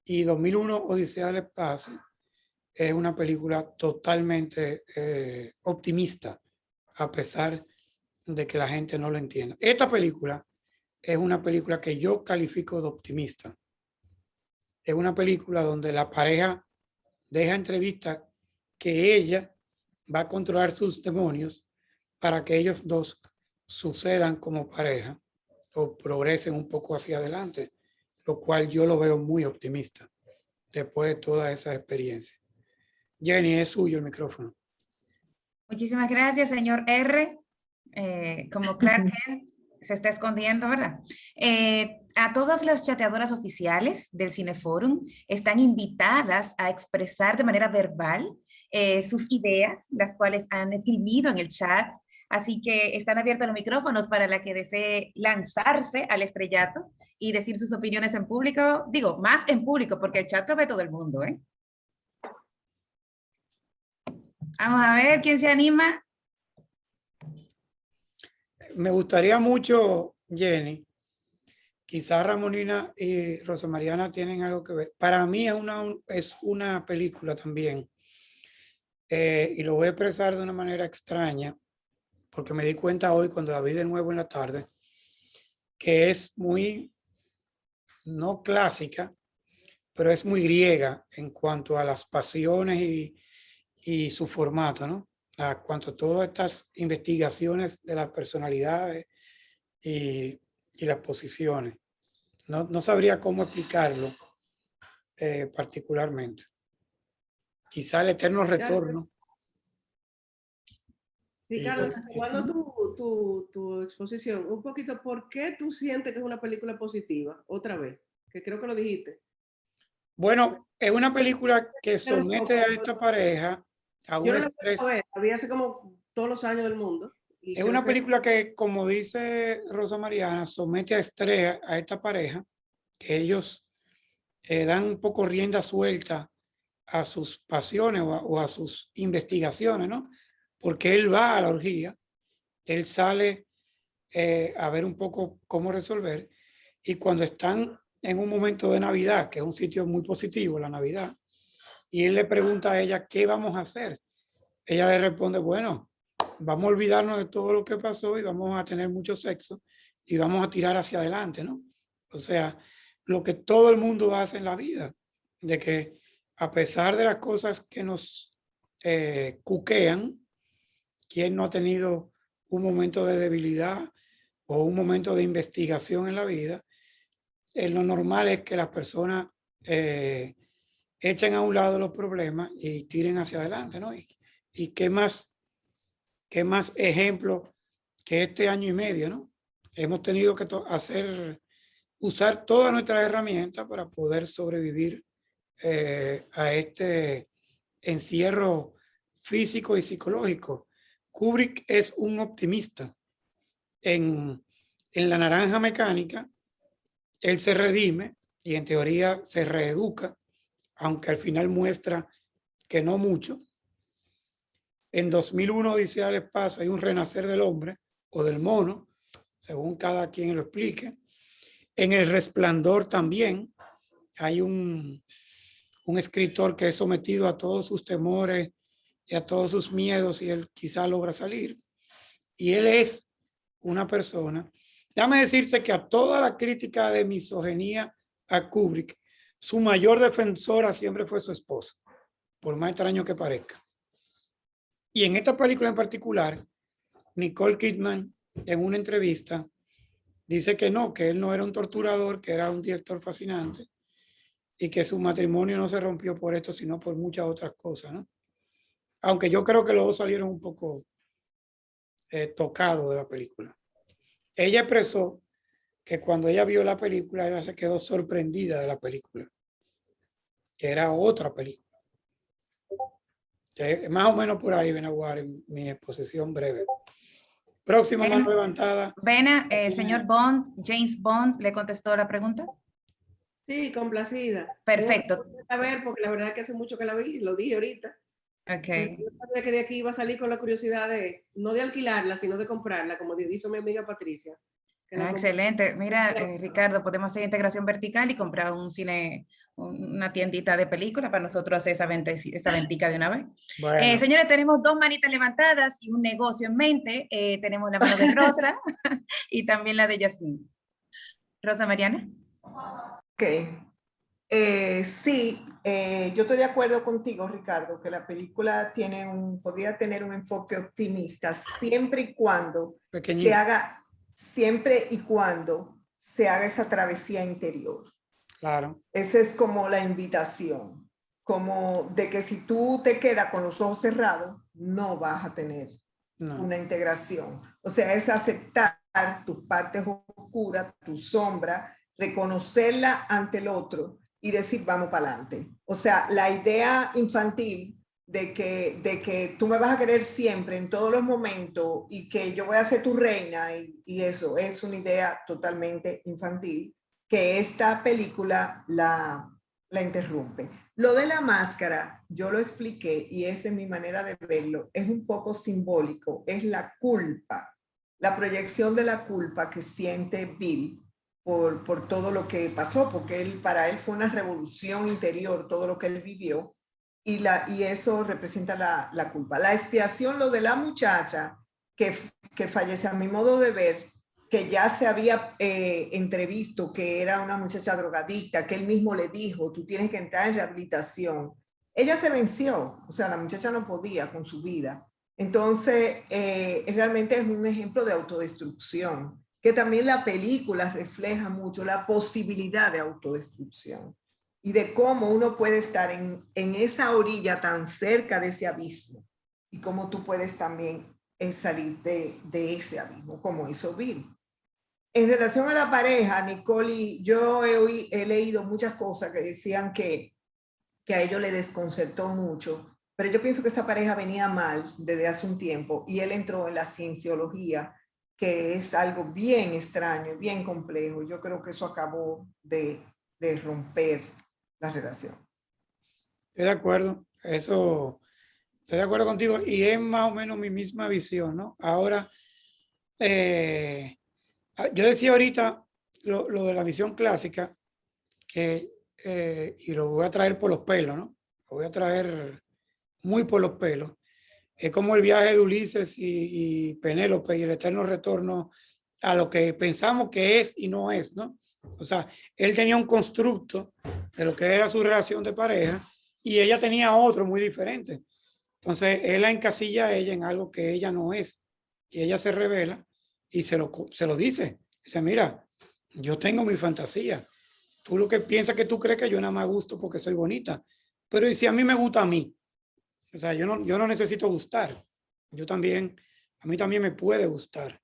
y 2001 Odisea del Espacio es una película totalmente optimista, a pesar de que la gente no lo entienda. Esta película es una película que yo califico de optimista. Es una película donde la pareja deja entrevista que ella va a controlar sus demonios para que ellos dos sucedan como pareja o progresen un poco hacia adelante, lo cual yo lo veo muy optimista después de toda esa experiencia. Jenny, es suyo el micrófono. Muchísimas gracias, señor R. Como Clark Kent se está escondiendo, ¿verdad? A todas las chateadoras oficiales del Cineforum están invitadas a expresar de manera verbal sus ideas, las cuales han escribido en el chat Así que están abiertos los micrófonos para la que desee lanzarse al estrellato y decir sus opiniones en público. Digo, más en público, porque el chat lo ve todo el mundo, ¿eh? Vamos a ver quién se anima. Me gustaría mucho, Jenny, quizás Ramonina y Rosa Mariana tienen algo que ver. Para mí es una película también, y lo voy a expresar de una manera extraña, porque me di cuenta hoy cuando la vi de nuevo en la tarde, que es muy, no clásica, pero es muy griega en cuanto a las pasiones y su formato, ¿no? A cuanto a todas estas investigaciones de las personalidades y las posiciones. No sabría cómo explicarlo particularmente. Quizá el eterno retorno. Ricardo, tomando tu exposición, un poquito, ¿por qué tú sientes que es una película positiva? Otra vez, que creo que lo dijiste. Bueno, es una película que somete a esta pareja a un estrés. La vi hace como todos los años del mundo. Es una película que, como dice Rosa Mariana, somete a estrés a esta pareja, que ellos dan un poco rienda suelta a sus pasiones o a sus investigaciones, ¿no? Porque él va a la orgía, él sale a ver un poco cómo resolver, y cuando están en un momento de Navidad, que es un sitio muy positivo, la Navidad, y él le pregunta a ella, ¿qué vamos a hacer? Ella le responde, bueno, vamos a olvidarnos de todo lo que pasó y vamos a tener mucho sexo y vamos a tirar hacia adelante, ¿no? O sea, lo que todo el mundo hace en la vida, de que a pesar de las cosas que nos cuquean, ¿quién no ha tenido un momento de debilidad o un momento de investigación en la vida? Lo normal es que las personas echen a un lado los problemas y tiren hacia adelante, ¿no? Y qué más ejemplo que este año y medio, ¿no? Hemos tenido que usar todas nuestras herramientas para poder sobrevivir a este encierro físico y psicológico. Kubrick es un optimista. En La Naranja Mecánica, él se redime y en teoría se reeduca, aunque al final muestra que no mucho. En 2001, Odisea del Espacio, hay un renacer del hombre o del mono, según cada quien lo explique. En El Resplandor también hay un escritor que es sometido a todos sus temores y a todos sus miedos y él quizá logra salir. Y él es una persona. Déjame decirte que a toda la crítica de misoginia a Kubrick, su mayor defensora siempre fue su esposa, por más extraño que parezca. Y en esta película en particular, Nicole Kidman, en una entrevista, dice que no, que él no era un torturador, que era un director fascinante y que su matrimonio no se rompió por esto, sino por muchas otras cosas, ¿no? Aunque yo creo que los dos salieron un poco tocados de la película. Ella expresó que cuando ella vio la película, ella se quedó sorprendida de la película, que era otra película. Más o menos por ahí, Benaguar, en mi exposición breve. Próxima mano levantada. Bena, el señor Bond, James Bond, ¿le contestó la pregunta? Sí, complacida. Perfecto. A ver, porque la verdad que hace mucho que la vi, lo dije ahorita. Ok. Yo sabía que de aquí iba a salir con la curiosidad de, no de alquilarla, sino de comprarla, como hizo mi amiga Patricia. Excelente. Mira, Ricardo, podemos hacer integración vertical y comprar un cine, una tiendita de película para nosotros hacer esa ventica de una vez. Bueno. Señores, tenemos dos manitas levantadas y un negocio en mente. Tenemos la mano de Rosa y también la de Yasmín. Rosa Mariana. Ok. Sí, yo estoy de acuerdo contigo, Ricardo, que la película podría tener un enfoque optimista siempre y cuando se haga esa travesía interior. Claro. Esa es como la invitación, como de que si tú te quedas con los ojos cerrados, no vas a tener una integración. O sea, es aceptar tus partes oscuras, tu sombra, reconocerla ante el otro y decir, vamos para adelante. O sea, la idea infantil de que tú me vas a querer siempre, en todos los momentos, y que yo voy a ser tu reina, y eso es una idea totalmente infantil, que esta película la interrumpe. Lo de la máscara, yo lo expliqué, y esa es mi manera de verlo, es un poco simbólico, es la culpa, la proyección de la culpa que siente Bill por todo lo que pasó, porque para él fue una revolución interior, todo lo que él vivió, y eso representa la culpa. La expiación, lo de la muchacha que fallece, a mi modo de ver, que ya se había entrevisto, que era una muchacha drogadicta, que él mismo le dijo, tú tienes que entrar en rehabilitación. Ella se venció, o sea, la muchacha no podía con su vida. Entonces, realmente es un ejemplo de autodestrucción, que también la película refleja mucho la posibilidad de autodestrucción y de cómo uno puede estar en esa orilla tan cerca de ese abismo y cómo tú puedes también salir de ese abismo, como hizo Bill. En relación a la pareja, Nicole, yo he leído muchas cosas que decían que a ellos le desconcertó mucho, pero yo pienso que esa pareja venía mal desde hace un tiempo y él entró en la cienciología, que es algo bien extraño, bien complejo. Yo creo que eso acabó de romper la relación. Estoy de acuerdo, eso, estoy de acuerdo contigo y es más o menos mi misma visión, ¿no? Ahora, yo decía ahorita lo de la visión clásica, que, y lo voy a traer por los pelos, ¿no? Lo voy a traer muy por los pelos. Es como el viaje de Ulises y Penélope y el eterno retorno a lo que pensamos que es y no es, ¿no? O sea, él tenía un constructo de lo que era su relación de pareja y ella tenía otro muy diferente. Entonces, él la encasilla a ella en algo que ella no es y ella se revela y se lo dice. Dice, mira, yo tengo mi fantasía. Tú lo que piensas que tú crees que yo nada más gusto porque soy bonita. Pero y si a mí me gusta a mí, o sea, yo no necesito gustar. A mí también me puede gustar.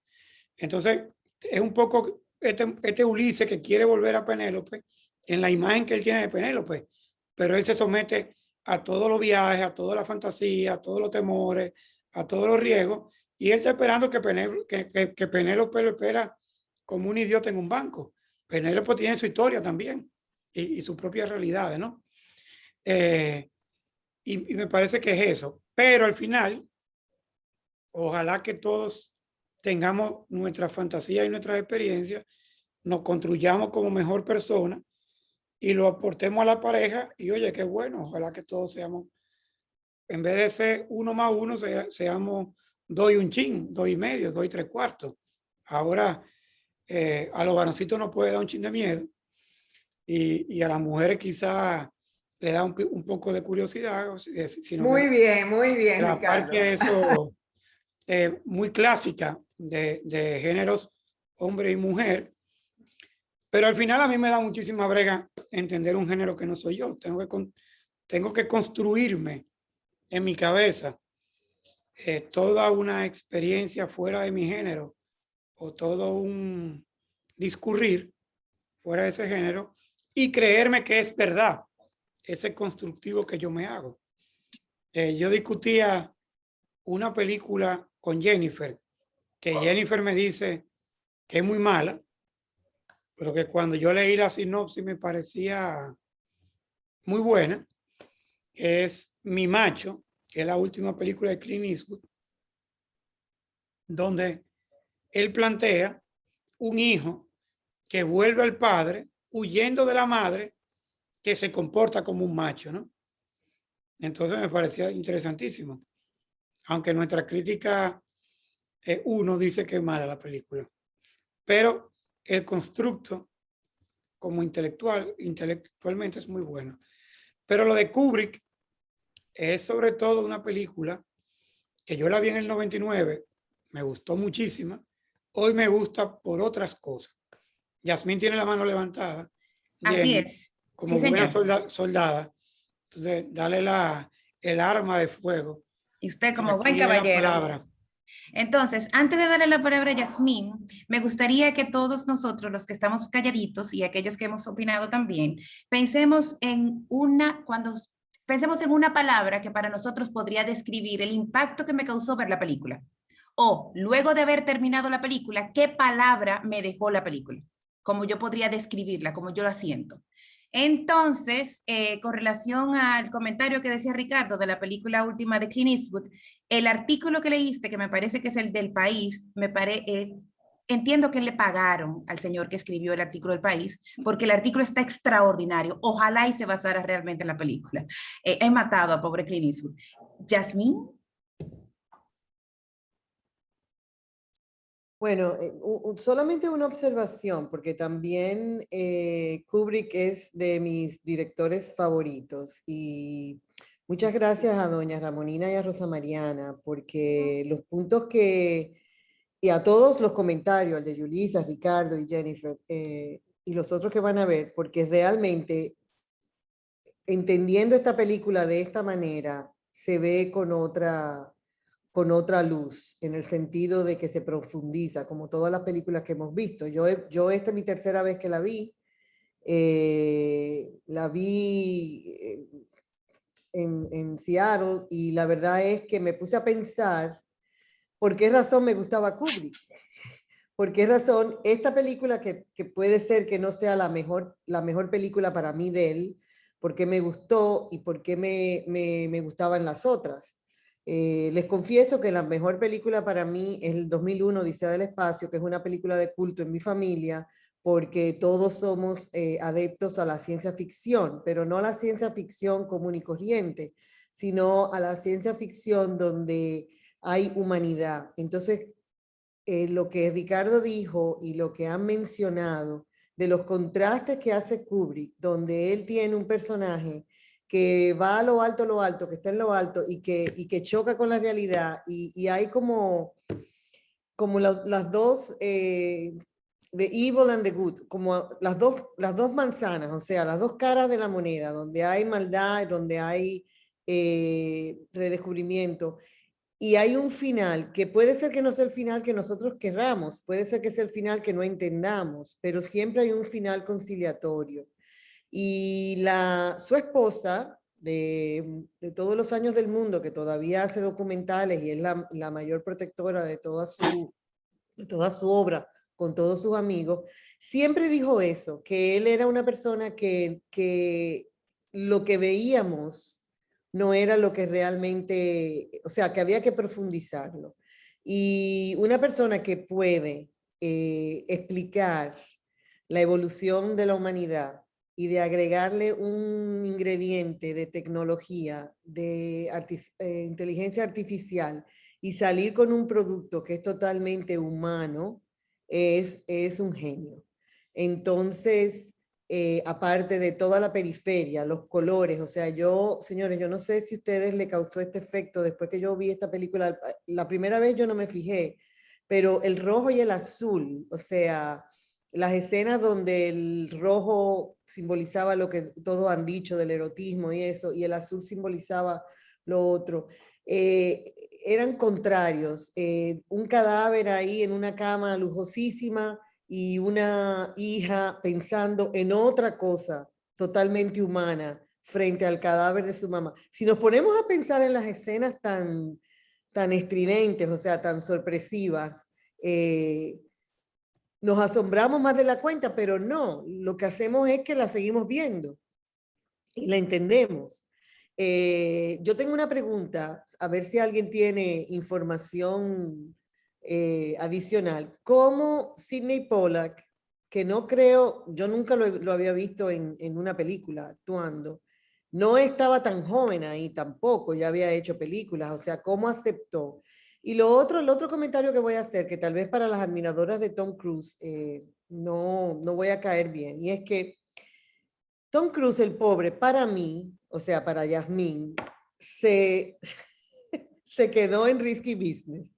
Entonces, es un poco este Ulises que quiere volver a Penélope en la imagen que él tiene de Penélope, pero él se somete a todos los viajes, a toda la fantasía, a todos los temores, a todos los riesgos, y él está esperando que Penélope lo espera como un idiota en un banco. Penélope tiene su historia también y sus propias realidades, ¿no? Y me parece que es eso. Pero al final, ojalá que todos tengamos nuestra fantasía y nuestras experiencias, nos construyamos como mejor persona y lo aportemos a la pareja. Y oye, qué bueno, ojalá que todos seamos, en vez de ser 1 más 1, seamos 2 y un chin, 2 y medio, 2 y 3/4. Ahora, a los varoncitos nos puede dar un chin de miedo y a las mujeres quizás le da un poco de curiosidad. Muy bien, la Ricardo. parte eso muy clásica de géneros hombre y mujer, pero al final a mí me da muchísima brega entender un género que no soy yo. Tengo que construirme en mi cabeza toda una experiencia fuera de mi género o todo un discurrir fuera de ese género y creerme que es verdad ese constructivo que yo me hago. Yo discutía una película con Jennifer, que Jennifer me dice que es muy mala, pero que cuando yo leí la sinopsis me parecía muy buena. Es Mi Macho, que es la última película de Clint Eastwood, donde él plantea un hijo que vuelve al padre huyendo de la madre que se comporta como un macho, ¿no? Entonces me parecía interesantísimo. Aunque nuestra crítica, uno dice que es mala la película. Pero el constructo como intelectualmente es muy bueno. Pero lo de Kubrick es sobre todo una película que yo la vi en el 99, me gustó muchísimo. Hoy me gusta por otras cosas. Yasmín tiene la mano levantada. Así es. Como Sí, buena soldada. Entonces, dale el arma de fuego. Y usted como buen Aquí es la caballero. palabra. Entonces, antes de darle la palabra a Yasmín, me gustaría que todos nosotros, los que estamos calladitos y aquellos que hemos opinado también, pensemos en cuando Pensemos en una palabra que para nosotros podría describir el impacto que me causó ver la película. O, luego de haber terminado la película, ¿qué palabra me dejó la película? Como yo podría describirla, como yo la siento. Entonces, con relación al comentario que decía Ricardo de la película última de Clint Eastwood, el artículo que leíste, que me parece que es el del País, entiendo que le pagaron al señor que escribió el artículo del País, porque el artículo está extraordinario. Ojalá y se basara realmente en la película. He matado a pobre Clint Eastwood. Yasmín. Bueno, solamente una observación, porque también Kubrick es de mis directores favoritos y muchas gracias a doña Ramonina y a Rosa Mariana, porque los puntos y a todos los comentarios, al de Yulisa, Ricardo y Jennifer, y los otros que van a ver, porque realmente entendiendo esta película de esta manera, se ve con otra luz, en el sentido de que se profundiza, como todas las películas que hemos visto. Esta es mi tercera vez que la vi. La vi en Seattle y la verdad es que me puse a pensar por qué razón me gustaba Kubrick. ¿Por qué razón esta película que puede ser que no sea la mejor película para mí de él, por qué me gustó y por qué me gustaban las otras? Les confieso que la mejor película para mí es el 2001, Odisea del Espacio, que es una película de culto en mi familia, porque todos somos adeptos a la ciencia ficción, pero no a la ciencia ficción común y corriente, sino a la ciencia ficción donde hay humanidad. Entonces, lo que Ricardo dijo y lo que han mencionado de los contrastes que hace Kubrick, donde él tiene un personaje que va a lo alto, que está en lo alto y que choca con la realidad y hay como las dos, the evil and the good, como las dos manzanas, o sea, las dos caras de la moneda, donde hay maldad, donde hay redescubrimiento. Y hay un final que puede ser que no sea el final que nosotros querramos, puede ser que sea el final que no entendamos, pero siempre hay un final conciliatorio. Y su esposa, de todos los años del mundo, que todavía hace documentales y es la mayor protectora de toda su obra con todos sus amigos, siempre dijo eso, que él era una persona que lo que veíamos no era lo que realmente, o sea, que había que profundizarlo. Y una persona que puede explicar la evolución de la humanidad y de agregarle un ingrediente de tecnología, de inteligencia artificial y salir con un producto que es totalmente humano, es un genio. Entonces, aparte de toda la periferia, los colores, o sea, señores, yo no sé si a ustedes le causó este efecto después que yo vi esta película, la primera vez yo no me fijé, pero el rojo y el azul, o sea, las escenas donde el rojo simbolizaba lo que todos han dicho del erotismo y eso, y el azul simbolizaba lo otro, eran contrarios. Un cadáver ahí en una cama lujosísima y una hija pensando en otra cosa totalmente humana frente al cadáver de su mamá. Si nos ponemos a pensar en las escenas tan estridentes, o sea, tan sorpresivas, nos asombramos más de la cuenta, pero no, lo que hacemos es que la seguimos viendo y la entendemos. Yo tengo una pregunta, a ver si alguien tiene información adicional. ¿Cómo Sidney Pollack, que no creo, yo nunca lo había visto en una película actuando, no estaba tan joven ahí tampoco, ya había hecho películas, o sea, ¿cómo aceptó? Y el otro comentario que voy a hacer, que tal vez para las admiradoras de Tom Cruise no voy a caer bien, y es que Tom Cruise, el pobre, para mí, o sea, para Yasmín, se quedó en Risky Business.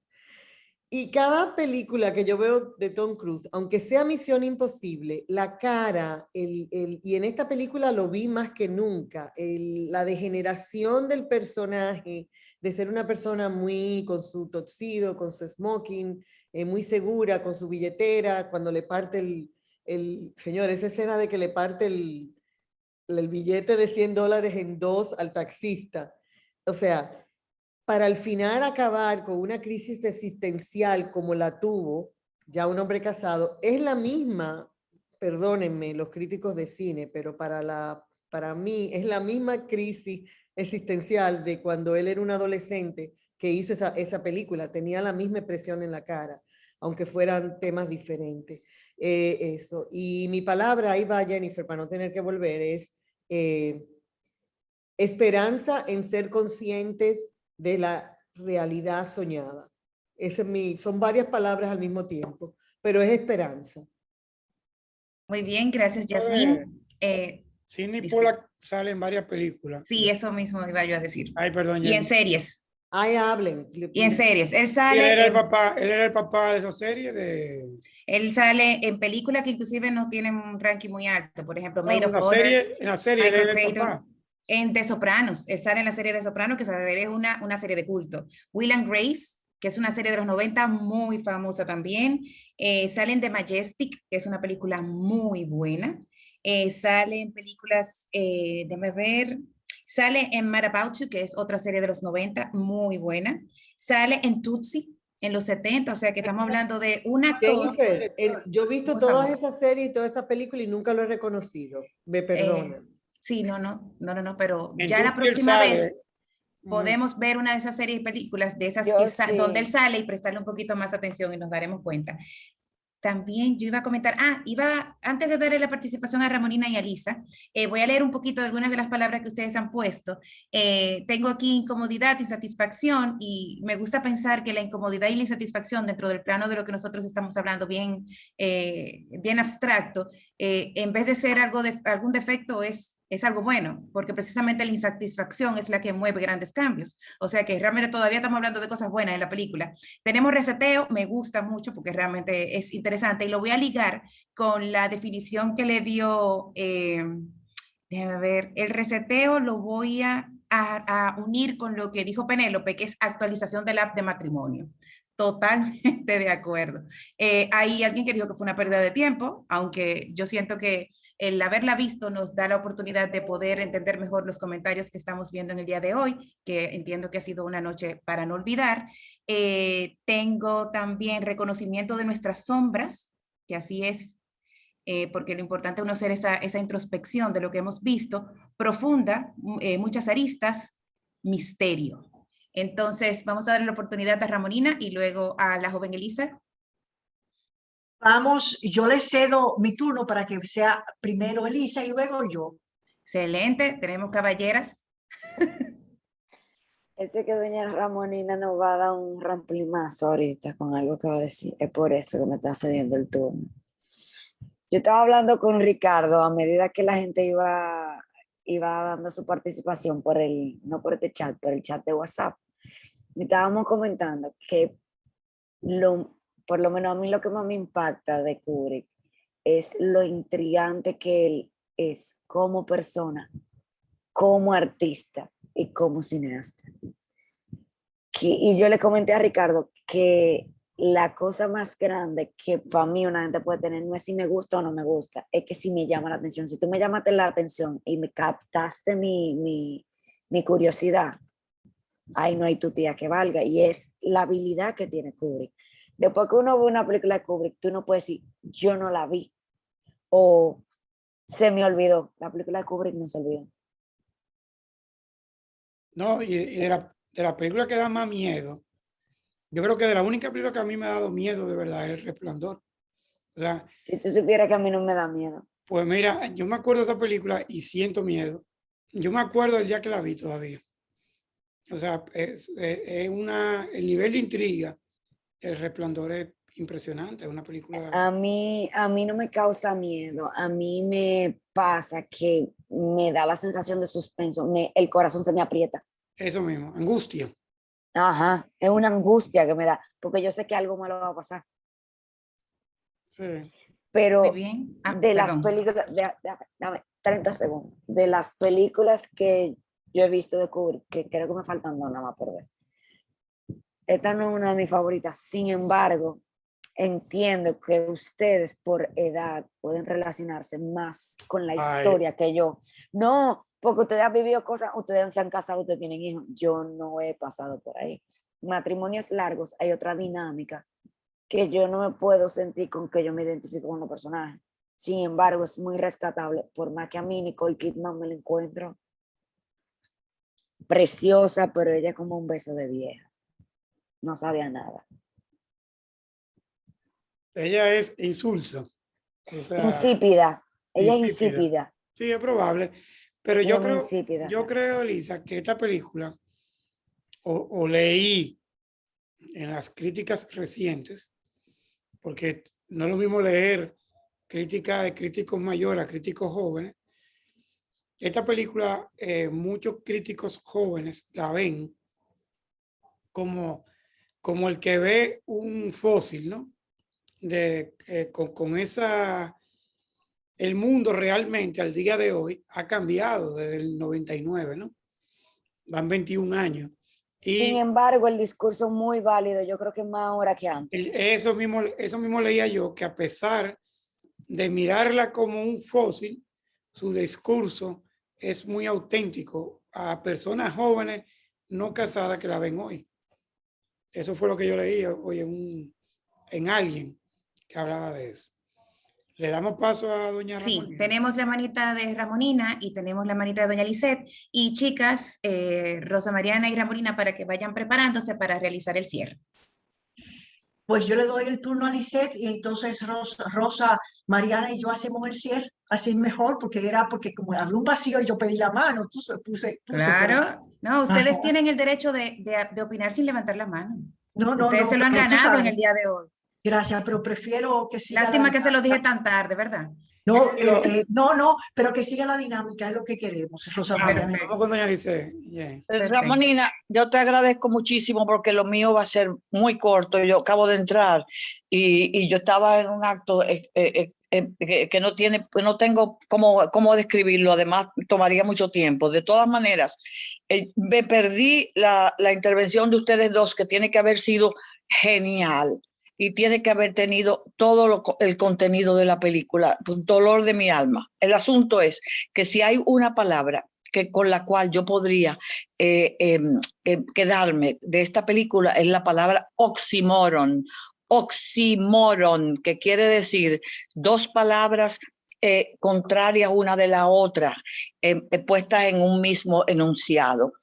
Y cada película que yo veo de Tom Cruise, aunque sea Misión Imposible, la cara, y en esta película lo vi más que nunca, la degeneración del personaje, de ser una persona muy con su tuxedo, con su smoking, muy segura, con su billetera, cuando le parte señor, esa escena de que le parte el billete de $100 en 2 al taxista. O sea, para al final acabar con una crisis existencial como la tuvo ya un hombre casado, es la misma, perdónenme los críticos de cine, pero para mí es la misma crisis existencial de cuando él era un adolescente que hizo esa película. Tenía la misma expresión en la cara, aunque fueran temas diferentes. Eso. Y mi palabra, ahí va Jennifer, para no tener que volver, es esperanza en ser conscientes de la realidad soñada. Son varias palabras al mismo tiempo, pero es esperanza. Muy bien, gracias, Yasmín. Sidney Disculpe. Pollack sale en varias películas. Sí, eso mismo iba yo a decir. Ay, perdón. Y en Jenny. series. Ay, hablen. Y en series. Él Sí, sale, él era el papá de esa serie de... él sale en películas que inclusive no tienen un ranking muy alto. Por ejemplo, Maid of Honor, en la serie él Michael era el Clayton. papá. En The Sopranos. Él sale en la serie de Sopranos, que es una serie de culto. Will and Grace, que es una serie de los 90 muy famosa también. Sale en The Majestic, que es una película muy buena. Sale en películas, déjame ver, sale en Mad About You, que es otra serie de los 90, muy buena. Sale en Tootsie, en los 70, o sea que estamos hablando de un actor. Jennifer, yo he visto muy todas famoso. esas series y todas esas películas y nunca lo he reconocido. Me perdonan. Sí, no, pero En ya la Tootsie él próxima sale, vez podemos ver una de esas series y películas, de esas Yo donde él sí. sale y prestarle un poquito más atención y nos daremos cuenta. También yo iba a comentar, antes de darle la participación a Ramonina y a Lisa, voy a leer un poquito de algunas de las palabras que ustedes han puesto. Tengo aquí incomodidad, insatisfacción, y me gusta pensar que la incomodidad y la insatisfacción dentro del plano de lo que nosotros estamos hablando, bien abstracto, en vez de ser algún defecto, es algo bueno, porque precisamente la insatisfacción es la que mueve grandes cambios. O sea que realmente todavía estamos hablando de cosas buenas en la película. Tenemos reseteo, me gusta mucho porque realmente es interesante y lo voy a ligar con la definición que le dio, déjame ver, el reseteo lo voy a unir con lo que dijo Penélope, que es actualización del app de matrimonio. Totalmente de acuerdo. Hay alguien que dijo que fue una pérdida de tiempo, aunque yo siento que el haberla visto nos da la oportunidad de poder entender mejor los comentarios que estamos viendo en el día de hoy, que entiendo que ha sido una noche para no olvidar. Tengo también reconocimiento de nuestras sombras, que así es, porque lo importante es uno hacer esa introspección de lo que hemos visto, profunda, muchas aristas, misterio. Entonces, vamos a darle la oportunidad a Ramonina y luego a la joven Elisa. Vamos, yo le cedo mi turno para que sea primero Elisa y luego yo. Excelente, tenemos caballeras. Ese que doña Ramonina nos va a dar un ramplimazo ahorita con algo que va a decir. Es por eso que me está cediendo el turno. Yo estaba hablando con Ricardo a medida que la gente iba dando su participación no por este chat, por el chat de WhatsApp. Y estábamos comentando que por lo menos a mí lo que más me impacta de Kubrick es lo intrigante que él es como persona, como artista y como cineasta. Y yo le comenté a Ricardo que la cosa más grande que para mí una gente puede tener no es si me gusta o no me gusta, es que si me llama la atención. Si tú me llamaste la atención y me captaste mi curiosidad, ahí no hay tu tía que valga. Y es la habilidad que tiene Kubrick. Después que uno ve una película de Kubrick, tú no puedes decir, yo no la vi, o se me olvidó. La película de Kubrick no se olvidó. No, y de la película que da más miedo, yo creo que de la única película que a mí me ha dado miedo de verdad es El Resplandor. O sea, si tú supieras que a mí no me da miedo. Pues mira, yo me acuerdo de esa película y siento miedo. Yo me acuerdo del día que la vi todavía. O sea, el nivel de intriga, El Resplandor es impresionante, es una película... A mí no me causa miedo, a mí me pasa que me da la sensación de suspenso, el corazón se me aprieta. Eso mismo, angustia. Ajá, es una angustia que me da, porque yo sé que algo malo va a pasar. Sí. Pero Muy bien. de las películas, dame 30 segundos, de las películas que yo he visto de Kubrick, que creo que me faltan dos nada más por ver. Esta no es una de mis favoritas, sin embargo, entiendo que ustedes por edad pueden relacionarse más con la Ay. historia que yo. No, porque ustedes han vivido cosas, ustedes se han casado, ustedes tienen hijos. Yo no he pasado por ahí. Matrimonios largos, hay otra dinámica que yo no me puedo sentir con que yo me identifico con los personajes. Sin embargo, es muy rescatable, por más que a mí Nicole Kidman me la encuentro preciosa, pero ella es como un beso de vieja. No sabía nada. Ella es insulsa. O sea, Insípida. Ella es insípida. insípida. Sí, es probable. Pero Ella yo es muy creo, insípida. yo creo, Elisa, que esta película, o leí en las críticas recientes, porque no es lo mismo leer críticas de críticos mayores a críticos jóvenes. Esta película, muchos críticos jóvenes la ven como el que ve un fósil, ¿no? Con esa... El mundo realmente al día de hoy ha cambiado desde el 99, ¿no? Van 21 años. Y sin embargo, el discurso muy válido, yo creo que más ahora que antes. eso mismo leía yo, que a pesar de mirarla como un fósil, su discurso es muy auténtico a personas jóvenes no casadas que la ven hoy. Eso fue lo que yo leí hoy en alguien que hablaba de eso. Le damos paso a doña Ramonina. Sí, tenemos la manita de Ramonina y tenemos la manita de doña Lisette. Y chicas, Rosa Mariana y Ramonina, para que vayan preparándose para realizar el cierre. Pues yo le doy el turno a Lisette y entonces Rosa, Mariana y yo hacemos el cierre. Así es mejor, porque como había un vacío y yo pedí la mano, puse Claro, no, ustedes Ajá. tienen el derecho de opinar sin levantar la mano. No, Ustedes se lo han pero tú ganado en sabes. el día de hoy. Gracias, pero prefiero que siga Lástima la que se lo dije dinámica. tan tarde, ¿verdad? No, no, pero que siga la dinámica, es lo que queremos, Rosa Mariana. Vamos con doña Lice. Yeah. Ramonina, yo te agradezco muchísimo porque lo mío va a ser muy corto. Yo acabo de entrar y yo estaba en un acto que no tengo cómo describirlo. Además, tomaría mucho tiempo. De todas maneras, me perdí la intervención de ustedes dos, que tiene que haber sido genial. Y tiene que haber tenido todo el contenido de la película, dolor de mi alma. El asunto es que si hay una palabra con la cual yo podría quedarme de esta película, es la palabra oxímoron. Oxímoron, que quiere decir dos palabras contrarias una de la otra, puestas en un mismo enunciado.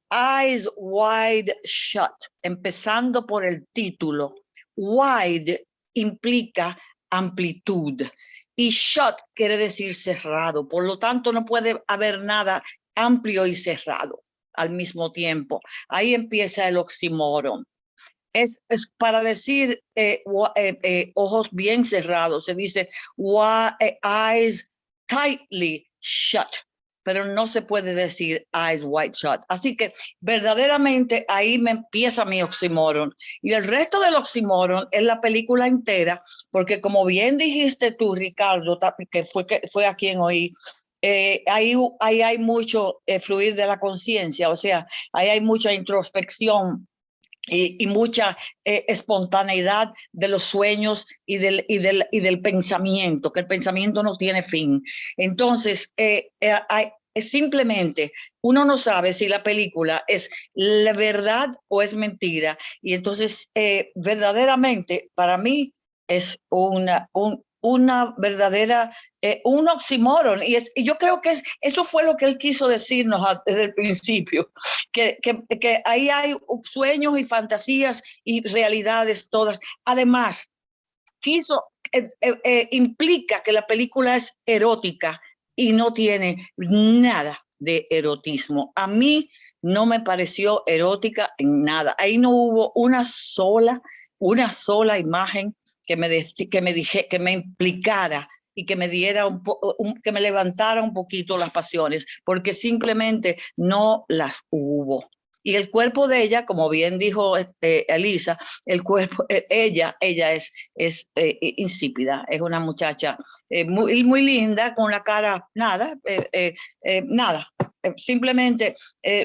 Eyes wide shut, empezando por el título. Wide implica amplitud y shut quiere decir cerrado. Por lo tanto, no puede haber nada amplio y cerrado al mismo tiempo. Ahí empieza el oxímoron. Es para decir ojos bien cerrados. Se dice eyes tightly shut, pero no se puede decir eyes wide shut. Así que verdaderamente ahí me empieza mi oxímoron. Y el resto del oxímoron es la película entera, porque como bien dijiste tú, Ricardo, que fue a quien oí, ahí hay mucho fluir de la conciencia, o sea, ahí hay mucha introspección y mucha espontaneidad de los sueños y del pensamiento, que el pensamiento no tiene fin. Entonces, simplemente uno no sabe si la película es la verdad o es mentira. Y entonces, verdaderamente, para mí es una verdadera, un oxímoron. Y yo creo que eso fue lo que él quiso decirnos desde el principio, que ahí hay sueños y fantasías y realidades todas. Además, implica que la película es erótica y no tiene nada de erotismo. A mí no me pareció erótica en nada. Ahí no hubo una sola imagen que me implicara y que me diera que me levantara un poquito las pasiones, porque simplemente no las hubo. Y el cuerpo de ella, como bien dijo Elisa, el cuerpo, ella es insípida, es una muchacha muy linda, con la cara nada, simplemente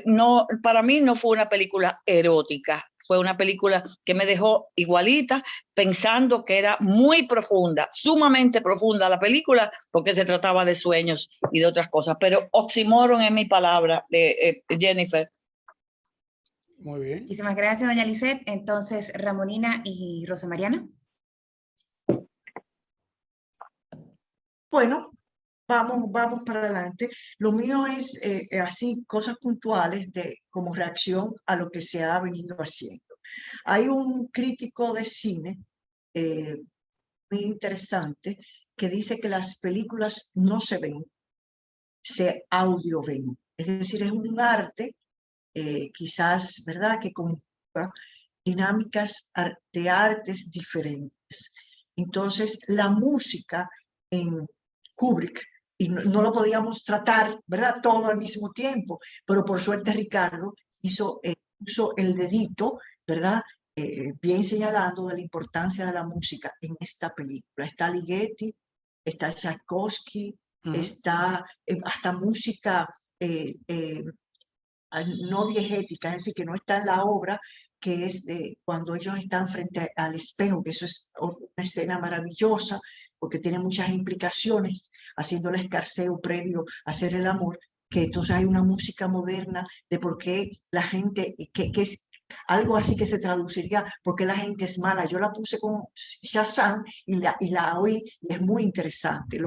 no, para mí no fue una película erótica. fue una película que me dejó igualita, pensando que era muy profunda, sumamente profunda la película, porque se trataba de sueños y de otras cosas. Pero oxímoron es mi palabra, de Jennifer. Muy bien. Muchísimas gracias, doña Lisette. Entonces, Ramonina y Rosa Mariana. Bueno, vamos para adelante. Lo mío es así, cosas puntuales como reacción a lo que se ha venido haciendo. Hay un crítico de cine muy interesante que dice que las películas no se ven, se audio ven. Es decir, es un arte, quizás, ¿verdad?, que conjuga dinámicas de artes diferentes. Entonces, la música en Kubrick, y no lo podíamos tratar, ¿verdad?, todo al mismo tiempo, pero por suerte Ricardo puso el dedito, ¿verdad?, bien señalando de la importancia de la música en esta película. Está Ligeti, está Tchaikovsky, está hasta música no diegética, es decir, que no está en la obra, que es cuando ellos están frente al espejo, que eso es una escena maravillosa, porque tiene muchas implicaciones, haciendo el escarceo previo a hacer el amor, que entonces hay una música moderna de por qué la gente, que es algo así que se traduciría, porque la gente es mala. Yo la puse con Shazam y la oí, y es muy interesante,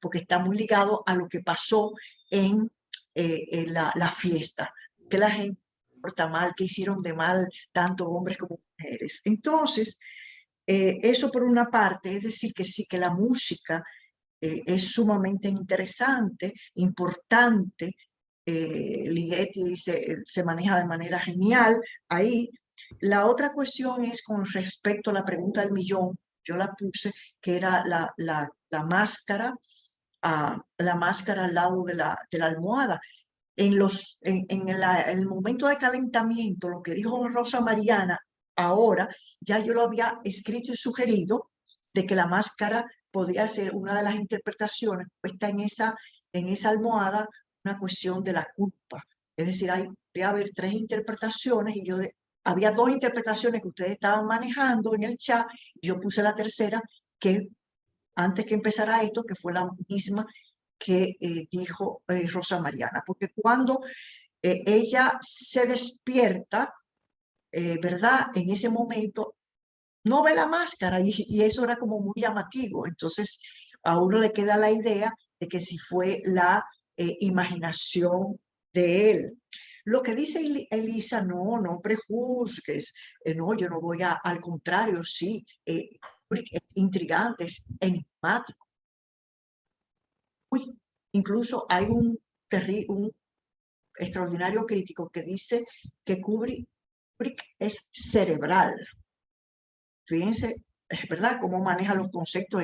porque está muy ligado a lo que pasó en la fiesta, que la gente porta mal, que hicieron de mal tanto hombres como mujeres. Entonces, eso por una parte, es decir, que sí, que la música es sumamente interesante, importante. Ligeti se maneja de manera genial ahí. La otra cuestión es con respecto a la pregunta del millón. Yo la puse, que era la máscara, la máscara al lado de la almohada. En el momento de calentamiento, lo que dijo Rosa Mariana ahora, ya yo lo había escrito y sugerido, de que la máscara podría ser una de las interpretaciones puesta en esa almohada, una cuestión de la culpa. Es decir, podría haber 3 interpretaciones, y había 2 interpretaciones que ustedes estaban manejando en el chat, y yo puse la tercera, que antes que empezara esto, que fue la misma que dijo Rosa Mariana, porque cuando ella se despierta, ¿verdad?, en ese momento no ve la máscara, y eso era como muy llamativo. Entonces a uno le queda la idea de que si fue la imaginación de él. Lo que dice Elisa, no prejuzgues, no, yo no voy al contrario, sí, es intrigante, es enigmático. Incluso hay un extraordinario crítico que dice que Kubrick es cerebral. Fíjense, es verdad, cómo maneja los conceptos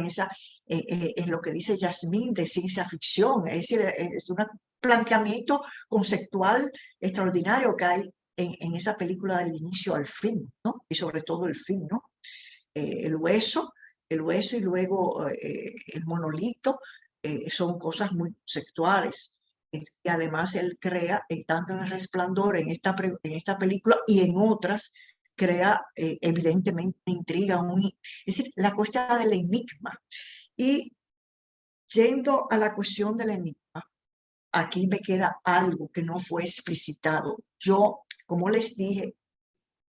en lo que dice Yasmín de ciencia ficción. Es decir, es un planteamiento conceptual extraordinario que hay en esa película del inicio al fin, ¿no? Y sobre todo el fin, ¿no? El hueso y luego el monolito son cosas muy conceptuales. Y además él crea, tanto en El Resplandor, en esta película y en otras, crea evidentemente una intriga, es decir, la cuestión del enigma. Y yendo a la cuestión del enigma, aquí me queda algo que no fue explicitado. Yo, como les dije,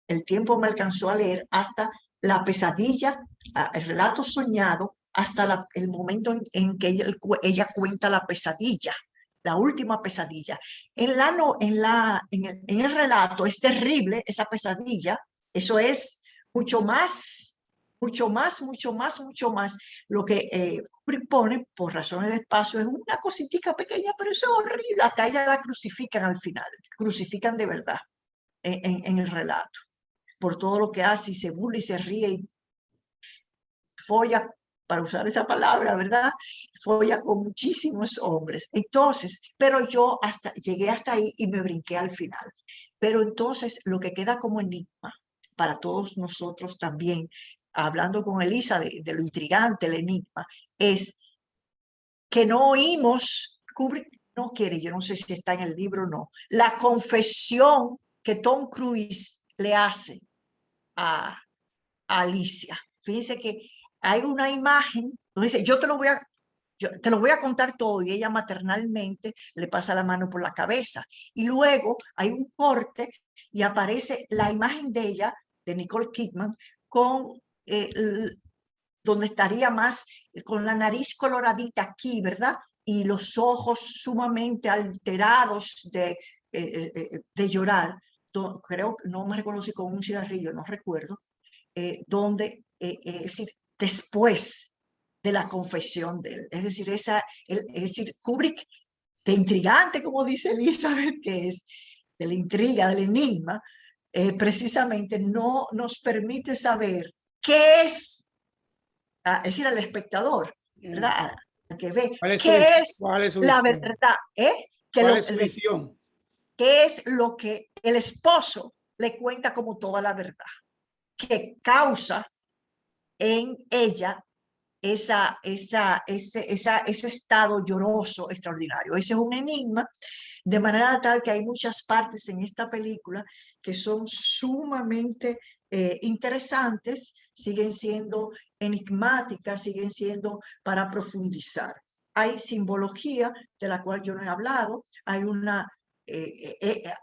el tiempo me alcanzó a leer hasta la pesadilla, el relato soñado, hasta el momento en que ella cuenta la pesadilla, la última pesadilla. En el relato es terrible esa pesadilla. Eso es mucho más lo que pone por razones de espacio. Es una cositica pequeña, pero eso es horrible. Hasta ella la crucifican al final, crucifican de verdad en el relato, por todo lo que hace, y se burla y se ríe y folla, para usar esa palabra, ¿verdad? Folla con muchísimos hombres. Entonces, pero yo llegué hasta ahí y me brinqué al final. Pero entonces lo que queda como enigma para todos nosotros también, hablando con Elisa de lo intrigante, el enigma, es que no oímos, Kubrick no quiere, yo no sé si está en el libro o no, la confesión que Tom Cruise le hace a Alicia. Fíjense que hay una imagen, dice, yo te lo voy a contar todo, y ella maternalmente le pasa la mano por la cabeza. Y luego hay un corte y aparece la imagen de ella, de Nicole Kidman, con donde estaría más, con la nariz coloradita aquí, ¿verdad? Y los ojos sumamente alterados de llorar. Creo, no me recuerdo si con un cigarrillo, no recuerdo, donde, es decir, después de la confesión de él. Es decir, es decir, Kubrick, de intrigante, como dice Elizabeth, que es de la intriga, del enigma, precisamente no nos permite saber qué es, es decir, al espectador, ¿verdad? Al que ve, qué es la verdad, ¿Cuál es su visión? ¿Qué es lo que el esposo le cuenta como toda la verdad? Que causa en ella ese estado lloroso extraordinario. Ese es un enigma, de manera tal que hay muchas partes en esta película que son sumamente interesantes, siguen siendo enigmáticas, siguen siendo para profundizar. Hay simbología de la cual yo no he hablado, hay una...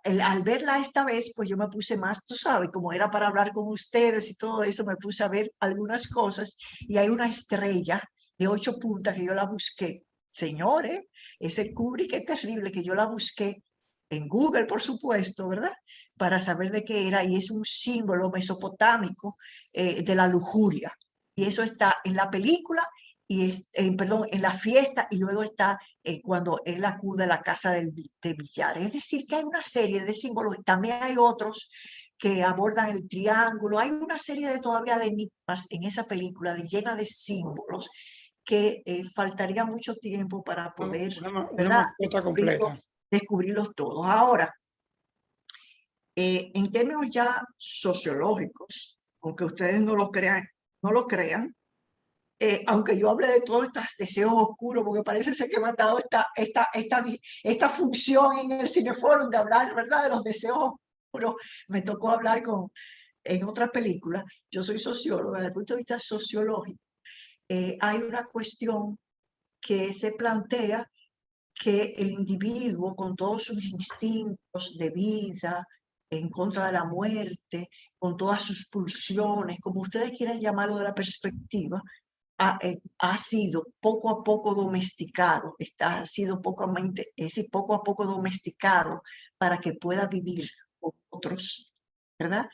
al verla esta vez, pues yo me puse más, tú sabes, como era para hablar con ustedes y todo eso, me puse a ver algunas cosas, y hay una estrella de 8 puntas que yo la busqué. Señores, ese Kubrick es terrible, que yo la busqué en Google, por supuesto, ¿verdad? Para saber de qué era, y es un símbolo mesopotámico de la lujuria. Y eso está en la película, y perdón, en la fiesta, y luego está cuando él acude a la casa de billar. Es decir, que hay una serie de símbolos, también hay otros que abordan el triángulo, hay una serie de todavía de enigmas en esa película, llena de símbolos, que faltaría mucho tiempo para poder descubrirlos todos. Ahora, en términos ya sociológicos, aunque ustedes no lo crean, aunque yo hable de todos estos deseos oscuros, porque parece ser que me ha dado esta función en el Cineforum de hablar, ¿verdad?, de los deseos oscuros. Me tocó hablar en otras películas. Yo soy socióloga, desde el punto de vista sociológico. Hay una cuestión que se plantea, que el individuo, con todos sus instintos de vida, en contra de la muerte, con todas sus pulsiones, como ustedes quieran llamarlo de la perspectiva, ha sido poco a poco domesticado, ha sido poco a poco domesticado para que pueda vivir con otros, ¿verdad?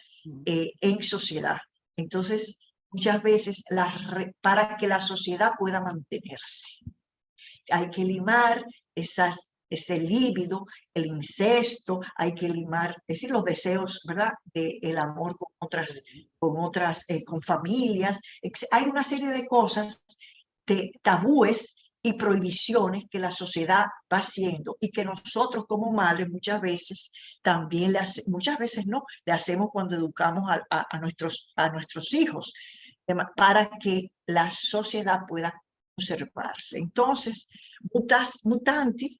En sociedad. Entonces, muchas veces, para que la sociedad pueda mantenerse, hay que limar ese líbido, el incesto, hay que limar, es decir, los deseos, ¿verdad?, del amor con familias. Hay una serie de cosas, de tabúes y prohibiciones que la sociedad va haciendo, y que nosotros como madres muchas veces también muchas veces no, le hacemos cuando educamos a nuestros hijos, para que la sociedad pueda conservarse. Entonces, mutanti,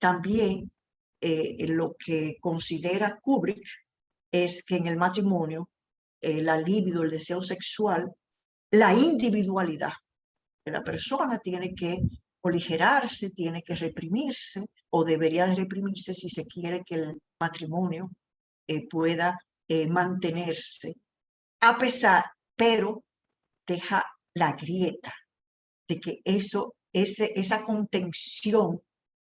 también lo que considera Kubrick es que en el matrimonio la libido, el deseo sexual, la individualidad de la persona tiene que aligerarse, tiene que reprimirse, o debería de reprimirse si se quiere que el matrimonio pueda mantenerse, pero deja la grieta de que esa contención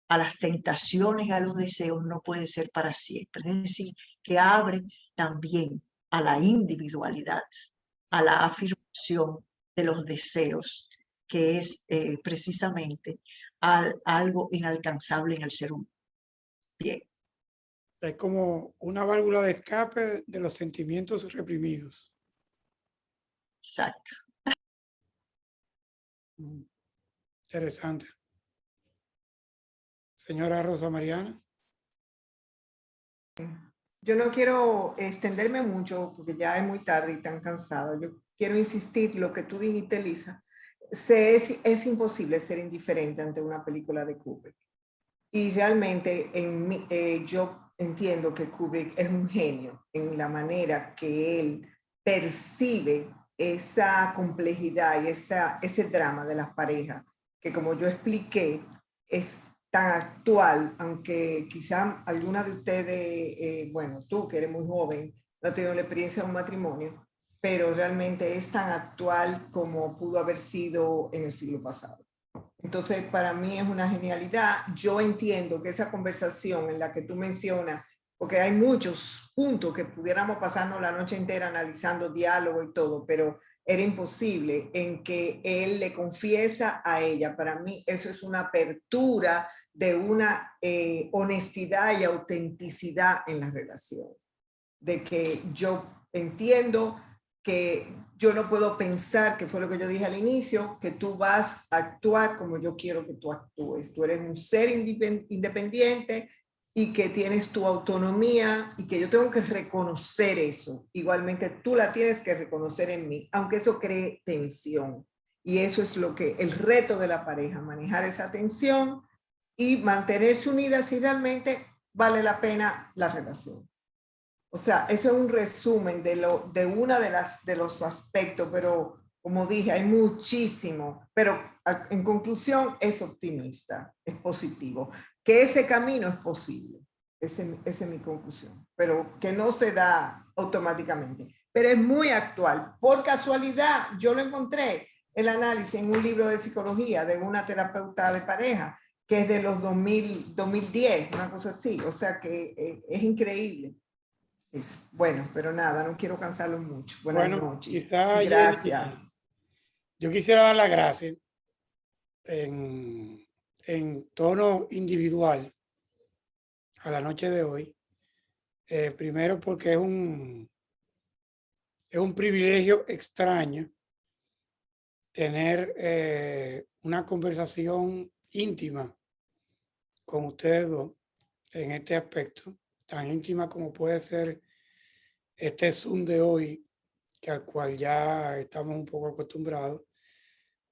a las tentaciones y a los deseos no puede ser para siempre. Es decir, que abre también a la individualidad, a la afirmación de los deseos, que es precisamente algo inalcanzable en el ser humano. Bien. Es como una válvula de escape de los sentimientos reprimidos. Exacto. Interesante. Señora Rosa Mariana. Yo no quiero extenderme mucho porque ya es muy tarde y tan cansado. Yo quiero insistir lo que tú dijiste, Lisa. Es imposible ser indiferente ante una película de Kubrick. Y realmente yo entiendo que Kubrick es un genio en la manera que él percibe esa complejidad y ese drama de las parejas, que como yo expliqué, es tan actual, aunque quizá alguna de ustedes, bueno, tú que eres muy joven, no has tenido la experiencia de un matrimonio, pero realmente es tan actual como pudo haber sido en el siglo pasado. Entonces, para mí es una genialidad. Yo entiendo que esa conversación en la que tú mencionas, porque hay muchos puntos que pudiéramos pasarnos la noche entera analizando diálogo y todo, pero era imposible, en que él le confiesa a ella. Para mí eso es una apertura de una honestidad y autenticidad en la relación. De que yo entiendo que yo no puedo pensar, que fue lo que yo dije al inicio, que tú vas a actuar como yo quiero que tú actúes. Tú eres un ser independiente y que tienes tu autonomía y que yo tengo que reconocer eso. Igualmente tú la tienes que reconocer en mí, aunque eso cree tensión. Y eso es lo que, el reto de la pareja, manejar esa tensión y mantenerse unidas si realmente vale la pena la relación. O sea, eso es un resumen de una de los aspectos, pero como dije, hay muchísimo, pero en conclusión es optimista, es positivo, que ese camino es posible, esa es mi conclusión, pero que no se da automáticamente, pero es muy actual. Por casualidad, yo lo encontré, el análisis en un libro de psicología de una terapeuta de pareja, que es de los 2010, una cosa así, o sea que es increíble. Bueno, pero nada, no quiero cansarlo mucho. Buenas noches. Quizá, Gracias. Jenny, yo quisiera dar las gracias en tono individual a la noche de hoy. Primero porque es un privilegio extraño tener una conversación íntima con ustedes dos en este aspecto, tan íntima como puede ser este Zoom de hoy, que al cual ya estamos un poco acostumbrados,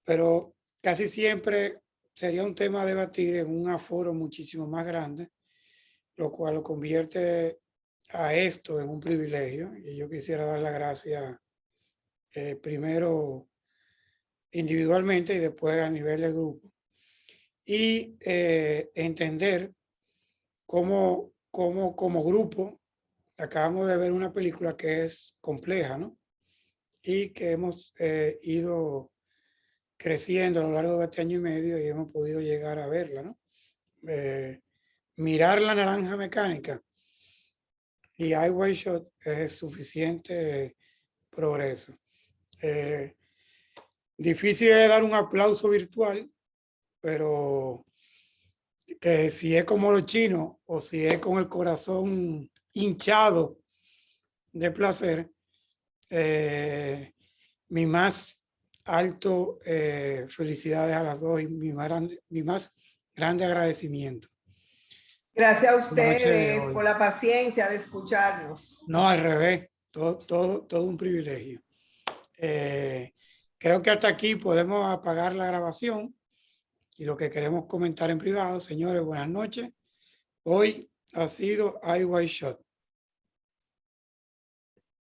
pero casi siempre sería un tema a debatir en un aforo muchísimo más grande, lo cual lo convierte a esto en un privilegio. Y yo quisiera dar las gracias primero individualmente y después a nivel de grupo. Y entender cómo como grupo acabamos de ver una película que es compleja, ¿no? Y que hemos ido creciendo a lo largo de este año y medio y hemos podido llegar a verla, ¿no? Mirar La Naranja Mecánica y Eyes Wide Shut es suficiente progreso. Difícil de dar un aplauso virtual, pero que si es como los chinos o si es con el corazón hinchado de placer, mi más alto felicidades a las dos y mi más grande agradecimiento. Gracias a ustedes por la paciencia de escucharnos. No, al revés, todo un privilegio. Creo que hasta aquí podemos apagar la grabación y lo que queremos comentar en privado. Señores, buenas noches. Hoy ha sido Eyes Wide Shut.